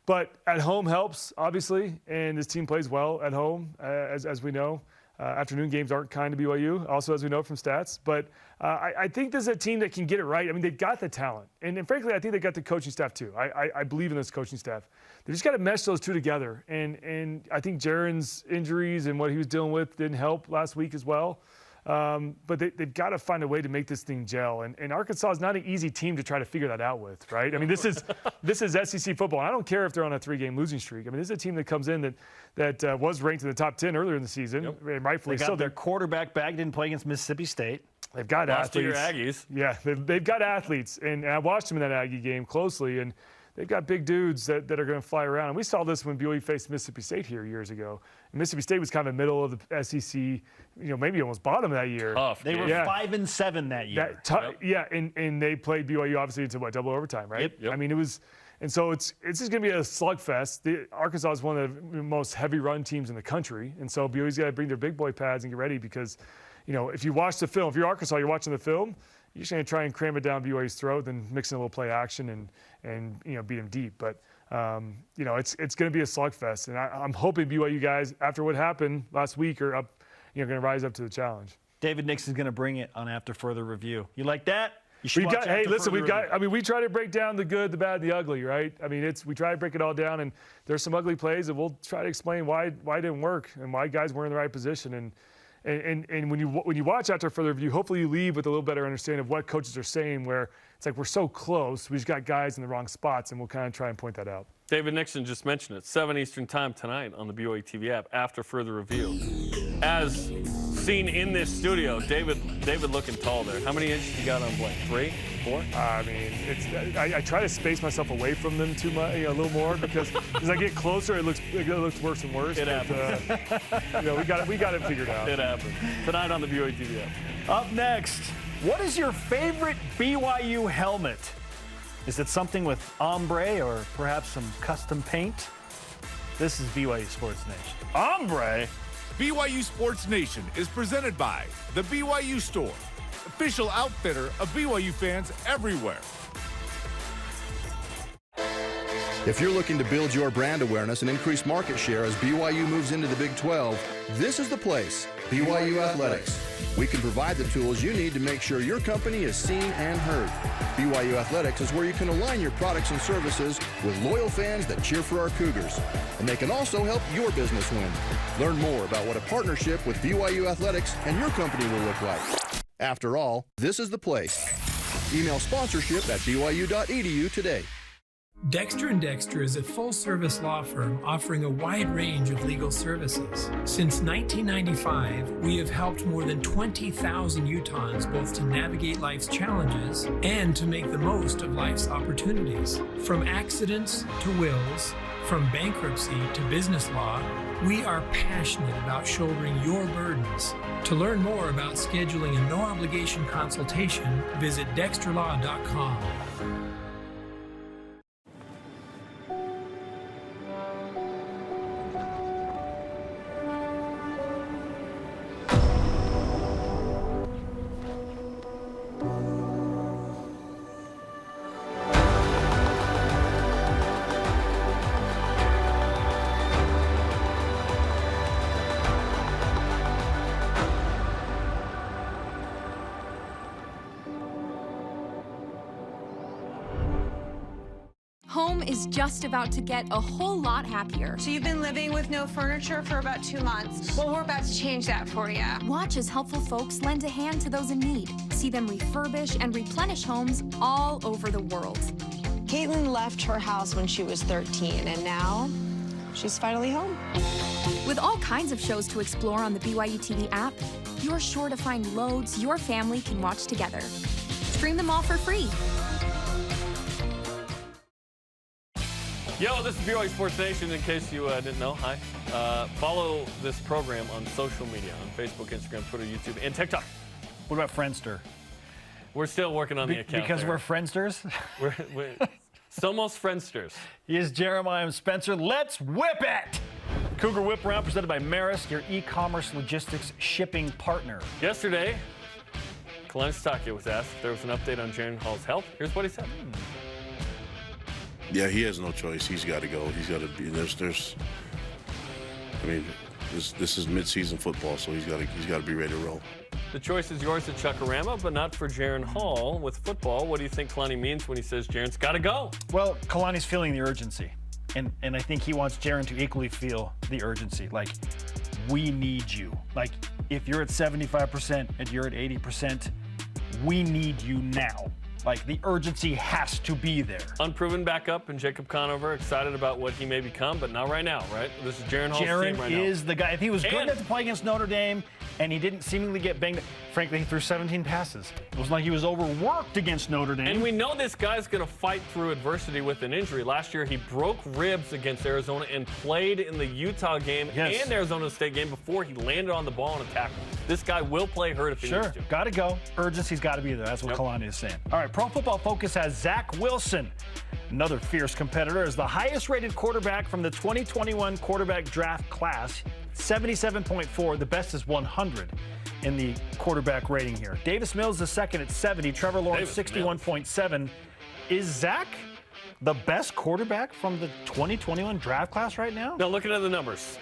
But at home helps, obviously, and this team plays well at home, as we know. Afternoon games aren't kind to BYU, also, as we know from stats. But I think this is a team that can get it right. I mean, they've got the talent. And frankly, I think they got the coaching staff, too. I believe in this coaching staff. They just got to mesh those two together. And I think Jaron's injuries and what he was dealing with didn't help last week as well. But they've got to find a way to make this thing gel. And Arkansas is not an easy team to try to figure that out with, right? I mean, this is SEC football. And I don't care if they're on a 3-game losing streak. I mean, this is a team that comes in that was ranked in the top 10 earlier in the season, and rightfully so. Their quarterback back didn't play against Mississippi State. They've got athletes. Aggies. Yeah, they've got athletes. And I watched them in that Aggie game closely, and they've got big dudes that are going to fly around. And we saw this when BYU faced Mississippi State here years ago. And Mississippi State was kind of middle of the SEC, maybe almost bottom that year. They were 5-7 that year. Yeah, and they played BYU obviously into double overtime, right? Yep. I mean, it was, and so it's just going to be a slugfest. Arkansas is one of the most heavy run teams in the country, and so BYU's got to bring their big boy pads and get ready because, if you watch the film, if you're Arkansas, you're watching the film. You're just going to try and cram it down BYU's throat, then mix in a little play action and beat them deep. But it's going to be a slugfest, and I'm hoping BYU guys, after what happened last week, are up, going to rise up to the challenge. David Nixon's going to bring it on After Further Review. You like that? We try to break down the good, the bad, and the ugly, right? I mean, we try to break it all down, and there's some ugly plays, and we'll try to explain why it didn't work and why guys weren't in the right position. And when you watch After Further Review, hopefully you leave with a little better understanding of what coaches are saying, where it's like we're so close, we just got guys in the wrong spots, and we'll kind of try and point that out. David Nixon just mentioned it. 7 Eastern time tonight on the BYU TV app, After Further Review. As seen in this studio, David looking tall there. How many inches you got on Blake? 3, 4? I mean, I try to space myself away from them too much, a little more, because as I get closer, it looks worse and worse. It happens. We got it figured out. It happens. Tonight on the BYU TV app. Up next, what is your favorite BYU helmet? Is it something with ombre or perhaps some custom paint? This is BYU Sports Nation. Ombre? BYU Sports Nation is presented by the BYU Store, official outfitter of BYU fans everywhere. If you're looking to build your brand awareness and increase market share as BYU moves into the Big 12, this is the place, BYU Athletics. We can provide the tools you need to make sure your company is seen and heard. BYU Athletics is where you can align your products and services with loyal fans that cheer for our Cougars. And they can also help your business win. Learn more about what a partnership with BYU Athletics and your company will look like. After all, this is the place. Email sponsorship at byu.edu today. Dexter & Dexter is a full-service law firm offering a wide range of legal services. Since 1995, we have helped more than 20,000 Utahns both to navigate life's challenges and to make the most of life's opportunities. From accidents to wills, from bankruptcy to business law, we are passionate about shouldering your burdens. To learn more about scheduling a no-obligation consultation, visit dexterlaw.com. Home is just about to get a whole lot happier. So you've been living with no furniture for about 2 months. Well, we're about to change that for you. Watch as helpful folks lend a hand to those in need. See them refurbish and replenish homes all over the world. Caitlin left her house when she was 13, and now she's finally home. With all kinds of shows to explore on the BYU TV app, you're sure to find loads your family can watch together. Stream them all for free. Yo, this is BYU Sports Nation, in case you didn't know. Hi. Follow this program on social media, on Facebook, Instagram, Twitter, YouTube, and TikTok. What about Friendster? We're still working on the account. Because there. we're Friendsters? We're Somos Friendsters. He is Jarom. I am Spencer. Let's whip it! Cougar Whip Around presented by Maersk, your e-commerce logistics shipping partner. Yesterday, Kalani Sitakia was asked if there was an update on Jaron Hall's health. Here's what he said. Yeah, he has no choice. He's got to go. He's got to be. I mean, this is mid-season football, so he's got to be ready to roll. The choice is yours at Chuckarama, but not for Jaron Hall with football. What do you think Kalani means when he says Jaron's got to go? Well, Kalani's feeling the urgency, and I think he wants Jaron to equally feel the urgency. Like, we need you. Like, if you're at 75% and you're at 80%, we need you now. Like, the urgency has to be there. Unproven backup and Jacob Conover, excited about what he may become, but not right now, right? This is Jaron Hall's team right now. Jaron is the guy. If he was good enough to play against Notre Dame and he didn't seemingly get banged, frankly, he threw 17 passes. It was like he was overworked against Notre Dame. And we know this guy's going to fight through adversity with an injury. Last year, he broke ribs against Arizona and played in the Utah game and Arizona State game before he landed on the ball on a tackle. This guy will play hurt if he needs to. Got to go. Urgency's got to be there. That's what Kalani is saying. All right, Pro Football Focus has Zach Wilson, another fierce competitor, as the highest-rated quarterback from the 2021 quarterback draft class, 77.4. The best is 100 in the quarterback rating here. Davis Mills is second at 70. Trevor Lawrence, 61.7. Is Zach the best quarterback from the 2021 draft class right now? Now, looking at the numbers,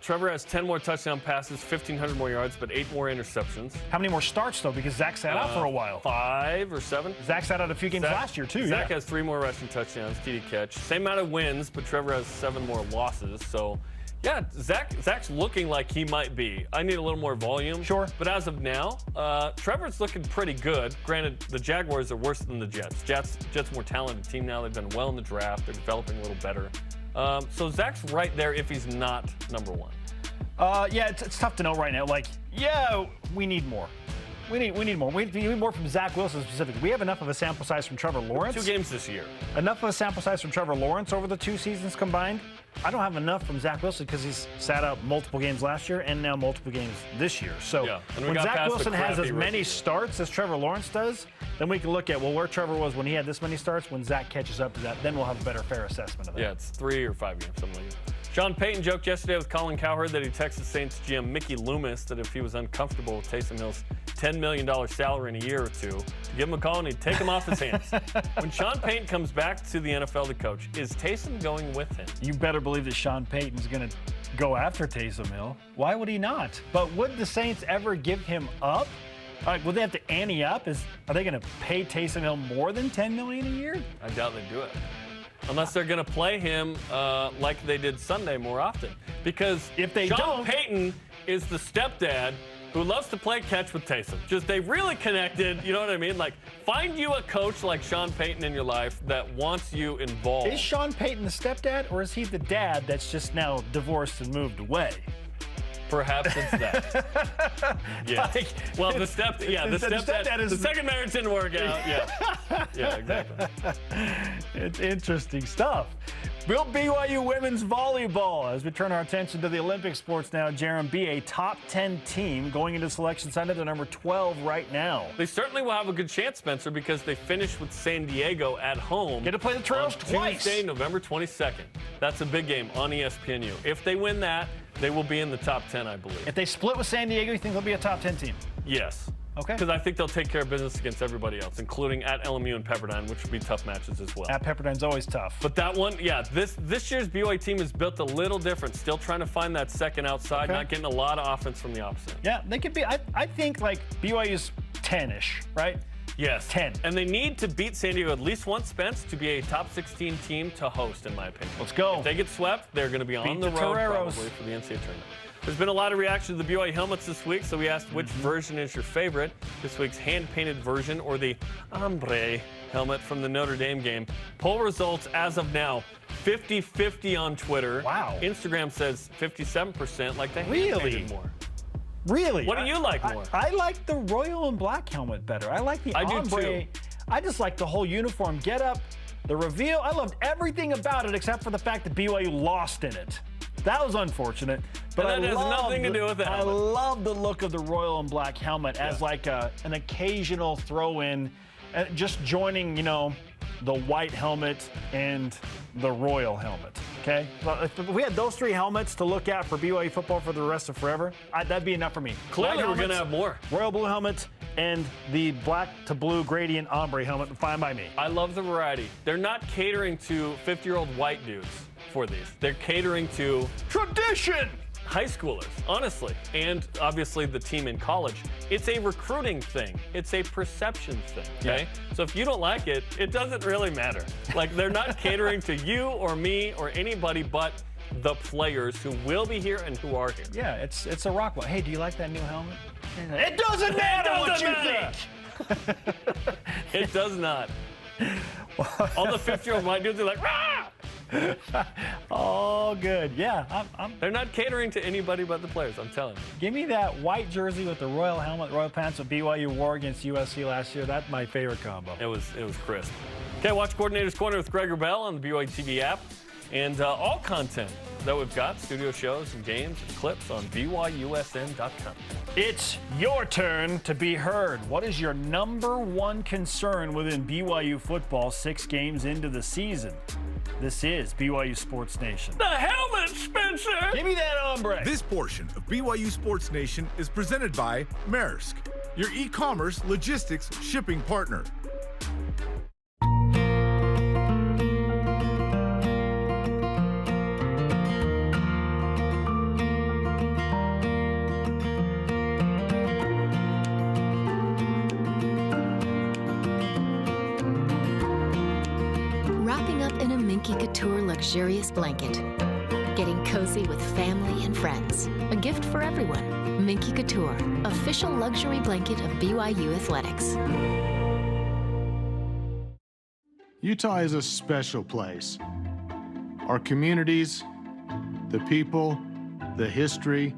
Trevor has 10 more touchdown passes, 1,500 more yards, but 8 more interceptions. How many more starts, though? Because Zach sat out for a while. 5 or 7. Zach sat out a few games last year, too. Zach has 3 more rushing touchdowns, TD catch. Same amount of wins, but Trevor has 7 more losses. So, yeah, Zach's looking like he might be. I need a little more volume. Sure. But as of now, Trevor's looking pretty good. Granted, the Jaguars are worse than the Jets. Jets more talented team now. They've done well in the draft. They're developing a little better. So Zach's right there if he's not number 1. Yeah, it's tough to know right now. Like, yeah, we need more. We need more. We need more from Zach Wilson specifically. We have enough of a sample size from Trevor Lawrence. 2 games this year. Enough of a sample size from Trevor Lawrence over the 2 seasons combined. I don't have enough from Zach Wilson because he's sat out multiple games last year and now multiple games this year. So when Zach Wilson has as many starts as Trevor Lawrence does, then we can look at, well, where Trevor was when he had this many starts. When Zach catches up to that, then we'll have a better, fair assessment of that. Yeah, it's 3 or 5 games, something like that. Sean Payton joked yesterday with Colin Cowherd that he texted Saints GM Mickey Loomis that if he was uncomfortable with Taysom Hill's $10 million salary in a year or two, to give him a call and he'd take him off his hands. When Sean Payton comes back to the NFL to coach, is Taysom going with him? You better believe that Sean Payton's going to go after Taysom Hill. Why would he not? But would the Saints ever give him up? Like, would they have to ante up? Are they going to pay Taysom Hill more than $10 million a year? I doubt they do it. Unless they're going to play him like they did Sunday more often. Because if they Sean Payton is the stepdad who loves to play catch with Taysom. Just they really connected, you know what I mean? Like, find you a coach like Sean Payton in your life that wants you involved. Is Sean Payton the stepdad, or is he the dad that's just now divorced and moved away? Perhaps it's that. Yeah. Like, well, the stepdad is the second marriage didn't work out. Yeah. Yeah, exactly. It's interesting stuff. Will BYU women's volleyball, as we turn our attention to the Olympic sports now, Jarom, be a top 10 team going into Selection Sunday? They're number 12 right now. They certainly will have a good chance, Spencer, because they finished with San Diego at home. Get to play the Trails twice. Tuesday, November 22nd. That's a big game on ESPNU. If they win that, they will be in the top 10, I believe. If they split with San Diego, you think they'll be a top 10 team? Yes. Okay. Because I think they'll take care of business against everybody else, including at LMU and Pepperdine, which would be tough matches as well. At Pepperdine's always tough. But that one, yeah, this year's BYU team is built a little different. Still trying to find that second outside, not getting a lot of offense from the opposite. Yeah, they could be. I think like BYU's 10-ish, right? Yes. 10. And they need to beat San Diego at least once, Spence, to be a top 16 team to host, in my opinion. Let's go. If they get swept, they're going to be on the road probably for the NCAA tournament. There's been a lot of reaction to the BYU helmets this week, so we asked which version is your favorite. This week's hand-painted version or the ombre helmet from the Notre Dame game. Poll results as of now, 50-50 on Twitter. Wow. Instagram says 57%, like they Really? hand-painted more. Really? What do you like more? I like the royal and black helmet better. I like the ombre. do too. I just like the whole uniform get-up, the reveal. I loved everything about it except for the fact that BYU lost in it. That was unfortunate. But and that has nothing to do with the helmet. I love the look of the royal and black helmet as like an occasional throw-in, just joining, you know, the white helmet and the royal helmet. Okay? Well, if we had those 3 helmets to look at for BYU football for the rest of forever, that'd be enough for me. Clearly, we're going to have more. Royal blue helmet and the black to blue gradient ombre helmet, fine by me. I love the variety. They're not catering to 50-year-old white dudes for these. They're catering to tradition. High schoolers, honestly, and obviously the team in college. It's a recruiting thing. It's a perception thing, okay? Yeah. So if you don't like it, it doesn't really matter. Like, they're not catering to you or me or anybody but the players who will be here and who are here. Yeah, it's a rock ball. Hey, do you like that new helmet? It doesn't matter what you think. It does not. All the 50-year-old white dudes are like, rah! Oh, good. Yeah, They're not catering to anybody but the players, I'm telling you. Give me that white jersey with the royal helmet, royal pants that BYU wore against USC last year. That's my favorite combo. It was crisp. Okay, watch Coordinator's Corner with Greg Bell on the BYU TV app. And all content that we've got, studio shows and games and clips on BYUSN.com. It's your turn to be heard. What is your number one concern within BYU football 6 games into the season? This is BYU Sports Nation. The helmet, Spencer! Give me that ombre. This portion of BYU Sports Nation is presented by Maersk, your e-commerce logistics shipping partner. Couture luxurious blanket. Getting cozy with family and friends. A gift for everyone. Minky Couture, official luxury blanket of BYU Athletics. Utah is a special place. Our communities, the people, the history.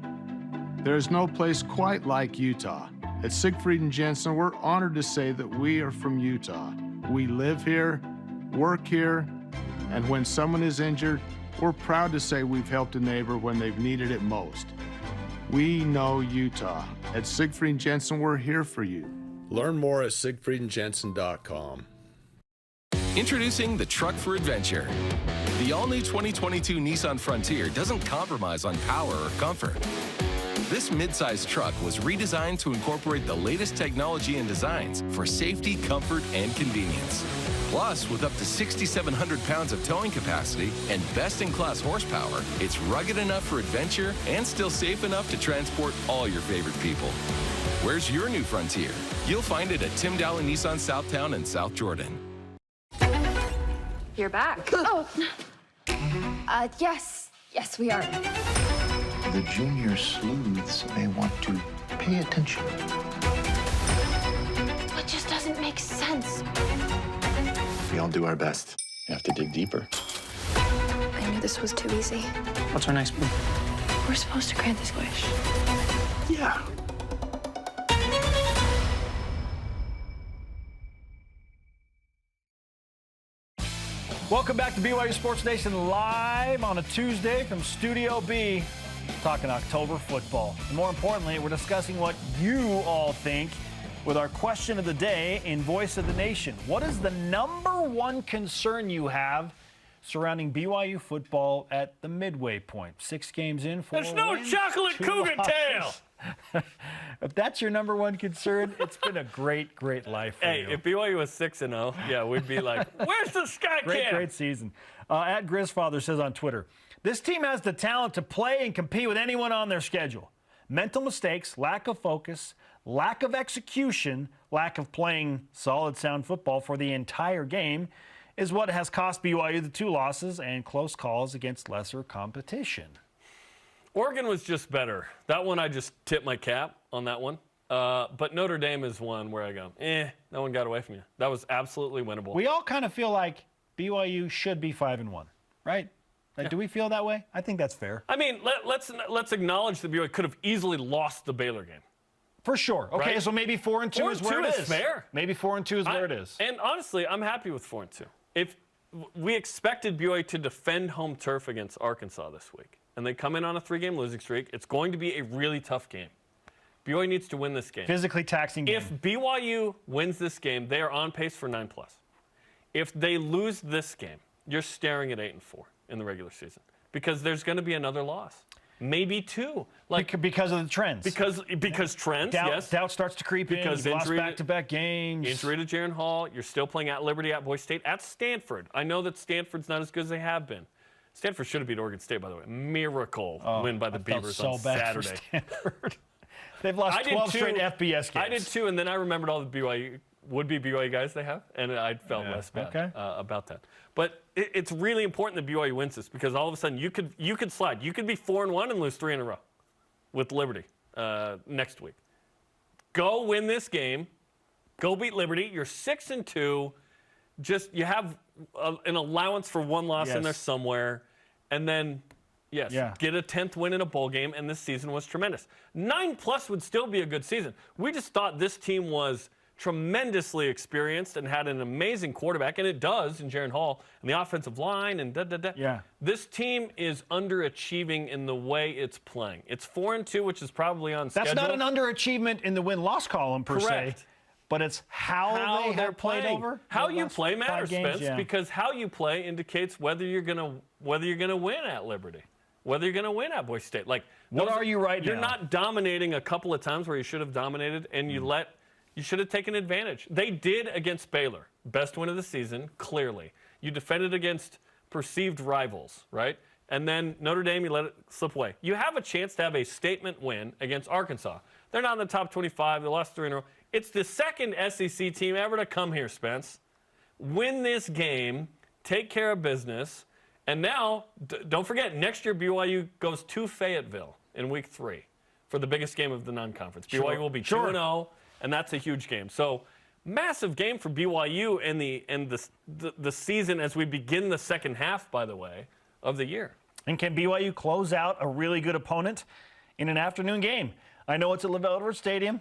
There is no place quite like Utah. At Siegfried and Jensen, we're honored to say that we are from Utah. We live here, work here, and when someone is injured, we're proud to say we've helped a neighbor when they've needed it most. We know Utah. At Siegfried and Jensen, we're here for you. Learn more at siegfriedandjensen.com. Introducing the truck for adventure. The all-new 2022 Nissan Frontier doesn't compromise on power or comfort. This mid-size truck was redesigned to incorporate the latest technology and designs for safety, comfort, and convenience. Plus, with up to 6,700 pounds of towing capacity and best-in-class horsepower, it's rugged enough for adventure and still safe enough to transport all your favorite people. Where's your new Frontier? You'll find it at Tim Dowling Nissan Southtown and South Jordan. You're back. Oh, yes, we are. The junior sleuths may want to pay attention. It just doesn't make sense. We all do our best. You have to dig deeper. I knew this was too easy. What's our next move? We're supposed to grant this wish. Yeah. Welcome back to BYU Sports Nation live on a Tuesday from Studio B, talking October football. And more importantly, we're discussing what you all think with our question of the day in Voice of the Nation. What is the number one concern you have surrounding BYU football at the midway point? 6 games in, 4 There's no wins, chocolate 2 cougar losses. tail. If that's your number one concern, it's been a great life for you. Hey, if BYU was 6-0, yeah, we'd be like, where's the sky cam? Great season. At Grizzfather says on Twitter, this team has the talent to play and compete with anyone on their schedule. Mental mistakes, lack of focus, lack of execution, lack of playing solid, sound football for the entire game is what has cost BYU the 2 losses and close calls against lesser competition. Oregon was just better. That one, I just tipped my cap on that one. But Notre Dame is one where I go, no one got away from you. That was absolutely winnable. We all kind of feel like BYU should be 5-1, right? Like, Yeah. Do we feel that way? I think that's fair. I mean, let's acknowledge that BYU could have easily lost the Baylor game. For sure. Okay, Right? so maybe 4-2 is where it is. Fair. Maybe 4-2 is where it is. And honestly, I'm happy with 4-2. If we expected BYU to defend home turf against Arkansas this week, and they come in on a 3-game losing streak, it's going to be a really tough game. BYU needs to win this game. Physically taxing game. If BYU wins this game, they are on pace for 9+. If they lose this game, you're staring at 8-4 in the regular season because there's going to be another loss. Maybe 2. Because of the trends. Because trends, yes. Doubt starts to creep in. You've lost back-to-back games. Injury to Jaron Hall. You're still playing at Liberty, at Boise State, at Stanford. I know that Stanford's not as good as they have been. Stanford should have beat Oregon State, by the way. Miracle win by the Beavers on Saturday. For Stanford. They've lost 12 straight FBS games. I did too, and then I remembered all the BYU would-be BYU guys they have, and I felt less bad about that. But it's really important that BYU wins this, because all of a sudden you could slide. You could be 4-1 and lose 3 in a row with Liberty next week. Go win this game. Go beat Liberty. You're 6-2. Just you have an allowance for one loss in there somewhere, and then get a 10th win in a bowl game, and this season was tremendous. 9+ would still be a good season. We just thought this team was tremendously experienced and had an amazing quarterback, and it does in Jaron Hall, and the offensive line, and This team is underachieving in the way it's playing. It's 4-2, which is probably on schedule. That's not an underachievement in the win-loss column per se. But it's how they're played over. How you play matters, Spence, because how you play indicates whether you're gonna win at Liberty, whether you're gonna win at Boise State. Like, what are you right now? You're not dominating a couple of times where you should have dominated, and you should have taken advantage. They did against Baylor, best win of the season, clearly. You defended against perceived rivals, right? And then Notre Dame, you let it slip away. You have a chance to have a statement win against Arkansas. They're not in the top 25. They lost 3 in a row. It's the second SEC team ever to come here, Spence. Win this game, take care of business, and now, don't forget, next year BYU goes to Fayetteville in week 3 for the biggest game of the non-conference. BYU will be 2-0, and that's a huge game. So, massive game for BYU and the season as we begin the second half, by the way, of the year. And can BYU close out a really good opponent in an afternoon game? I know it's at LaVell Edwards Stadium.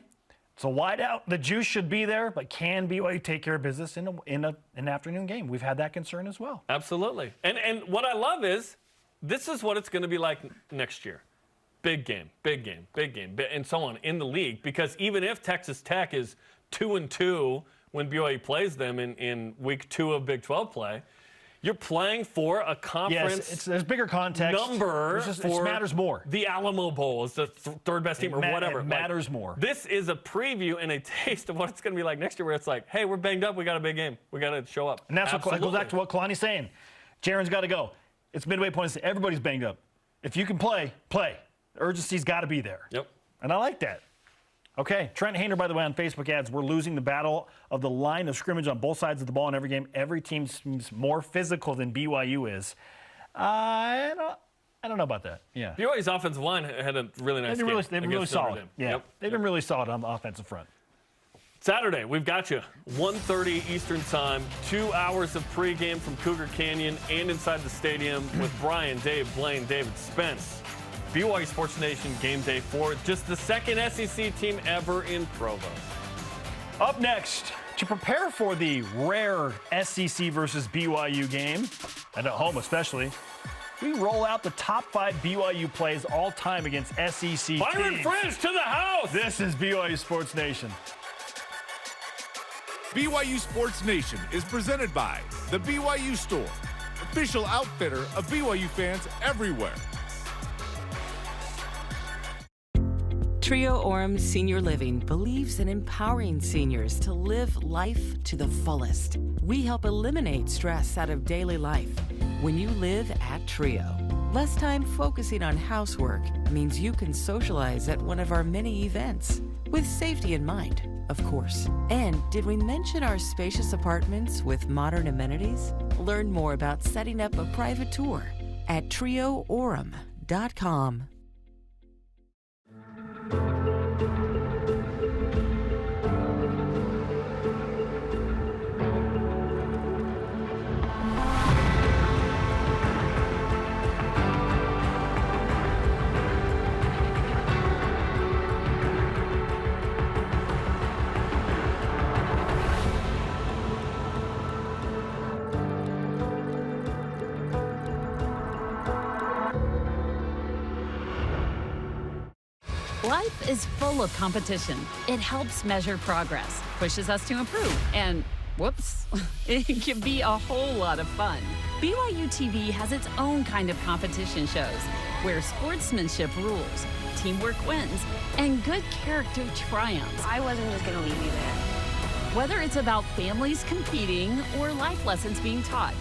It's a wide out. The juice should be there, but can BYU take care of business in an afternoon game? We've had that concern as well. Absolutely. And what I love is this is what it's going to be like next year. Big game, big game, big game, and so on in the league. Because even if Texas Tech is 2-2 when BYU plays them in week 2 of Big 12 play, you're playing for a conference. Yes, there's bigger context. Number it matters more. The Alamo Bowl is the third best team or whatever. It matters more. This is a preview and a taste of what it's going to be like next year, where it's like, hey, we're banged up. We got a big game. We got to show up. And that's what goes back to what Kalani's saying. Jaron's got to go. It's midway point. Everybody's banged up. If you can play, play. The urgency's got to be there. Yep. And I like that. Okay, Trent Hayner, by the way, on Facebook adds, we're losing the battle of the line of scrimmage on both sides of the ball in every game. Every team seems more physical than BYU is. I don't know about that. Yeah. BYU's offensive line had a really nice game. They've been really solid. Yeah. Yep. They've been really solid on the offensive front. Saturday, we've got you. 1:30 Eastern Time, 2 hours of pregame from Cougar Canyon and inside the stadium with Brian, Dave, Blaine, David, Spence. BYU Sports Nation Game Day 4, just the second SEC team ever in Provo. Up next, to prepare for the rare SEC versus BYU game, and at home especially, we roll out the top 5 BYU plays all time against SEC Byron teams. French to the house! This is BYU Sports Nation. BYU Sports Nation is presented by the BYU Store, official outfitter of BYU fans everywhere. Trio Orem Senior Living believes in empowering seniors to live life to the fullest. We help eliminate stress out of daily life when you live at Trio. Less time focusing on housework means you can socialize at one of our many events, with safety in mind, of course. And did we mention our spacious apartments with modern amenities? Learn more about setting up a private tour at trioorem.com. Life is full of competition. It helps measure progress, pushes us to improve, and whoops, it can be a whole lot of fun. BYU TV has its own kind of competition shows where sportsmanship rules, teamwork wins, and good character triumphs. I wasn't just going to leave you there. Whether it's about families competing or life lessons being taught,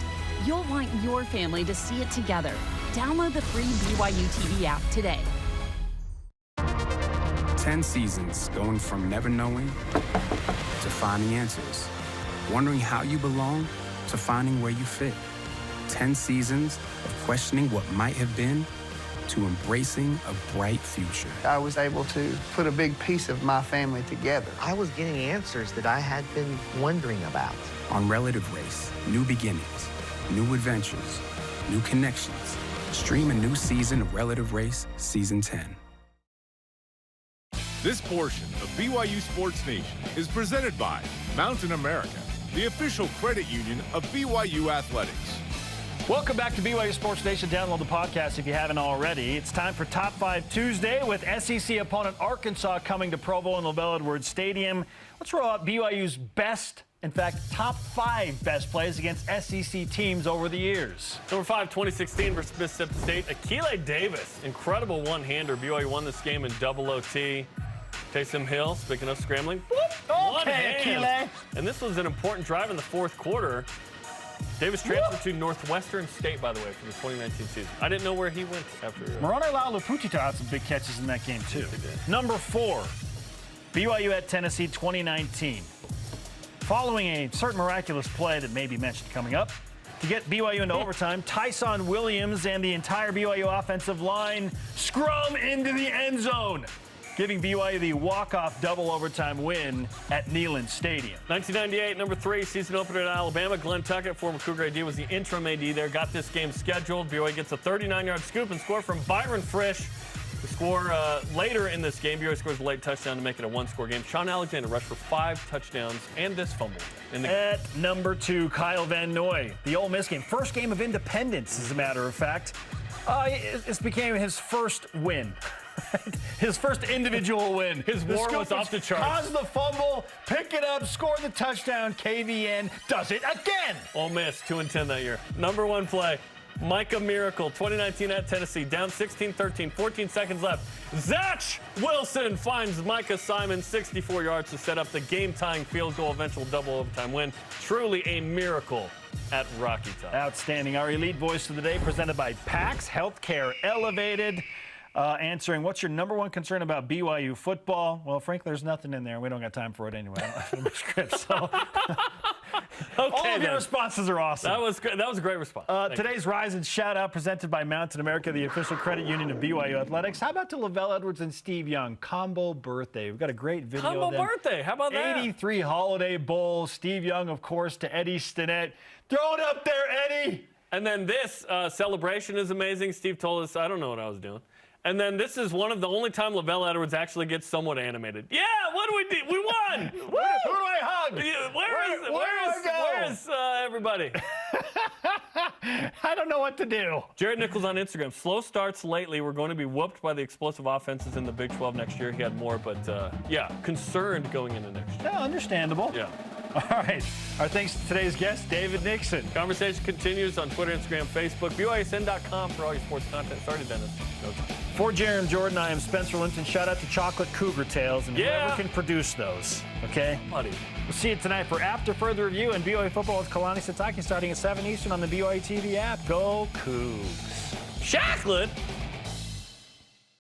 you'll want your family to see it together. Download the free BYU TV app today. 10 seasons going from never knowing to finding answers. Wondering how you belong to finding where you fit. 10 seasons of questioning what might have been to embracing a bright future. I was able to put a big piece of my family together. I was getting answers that I had been wondering about. On Relative Race, new beginnings, new adventures, new connections. Stream a new season of Relative Race Season 10. This portion of BYU Sports Nation is presented by Mountain America, the official credit union of BYU Athletics. Welcome back to BYU Sports Nation. Download the podcast if you haven't already. It's time for Top 5 Tuesday with SEC opponent Arkansas coming to Provo and LaBelle Edwards Stadium. Let's roll out BYU's best, in fact, top 5 best plays against SEC teams over the years. Number 5, 2016 versus Mississippi State. Akile Davis, incredible one-hander. BYU won this game in double OT. Taysom Hill, speaking of scrambling, Okay, Akile. And this was an important drive in the fourth quarter. Davis transferred to Northwestern State, by the way, from the 2019 season. I didn't know where he went after. Morone Lauluputita had some big catches in that game, too. Number 4, BYU at Tennessee 2019. Following a certain miraculous play that may be mentioned coming up, to get BYU into overtime, Tyson Williams and the entire BYU offensive line scrum into the end zone, giving BYU the walk-off double overtime win at Neyland Stadium. 1998, number 3, season opener at Alabama. Glenn Tuckett, former Cougar AD, was the interim AD there. Got this game scheduled. BYU gets a 39-yard scoop and score from Byron Frisch. The score later in this game, BYU scores a late touchdown to make it a one-score game. Sean Alexander rushed for 5 touchdowns and this fumble. At number 2, Kyle Van Noy, the Ole Miss game. First game of independence, as a matter of fact. This became his first win. His first individual win. His war was off the charts. Caused the fumble, pick it up, score the touchdown. KVN does it again. Ole Miss, 2-10 that year. Number 1 play, Micah Miracle, 2019 at Tennessee, down 16-13, 14 seconds left. Zach Wilson finds Micah Simon 64 yards to set up the game-tying field goal, eventual double overtime win. Truly a miracle at Rocky Top. Outstanding. Our elite voice of the day presented by PAX Healthcare Elevated. Answering, what's your number 1 concern about BYU football? Well, frankly, there's nothing in there. We don't got time for it anyway. I don't have the script, so. All of your responses are awesome. That was great. That was a great response. Today's Rise and Shout Out presented by Mountain America, the official credit union of BYU Athletics. How about to LaBelle Edwards and Steve Young? Combo birthday. We've got a great video Combo of them. birthday. How about that? 83 Holiday Bowl. Steve Young, of course, to Eddie Stinnett. Throw it up there, Eddie. And then this celebration is amazing. Steve told us, I don't know what I was doing. And then this is one of the only time LaBelle Edwards actually gets somewhat animated. Yeah, what do we do? We won! Who do I hug? Where is everybody? I don't know what to do. Jared Nichols on Instagram. Slow starts lately. We're going to be whooped by the explosive offenses in the Big 12 next year. He had more, but yeah, concerned going into next year. Yeah, understandable. Yeah. All right. Our thanks to today's guest, David Nixon. Conversation continues on Twitter, Instagram, Facebook, BYUSN.com for all your sports content. Sorry, Dennis. No time. For Jarom Jordan, I am Spencer Linton. Shout out to Chocolate Cougar Tales and whoever can produce those. Okay? Buddy. We'll see you tonight for After Further Review and BYU football with Kalani Sitaki starting at 7 Eastern on the BYU TV app. Go Cougs. Chocolate!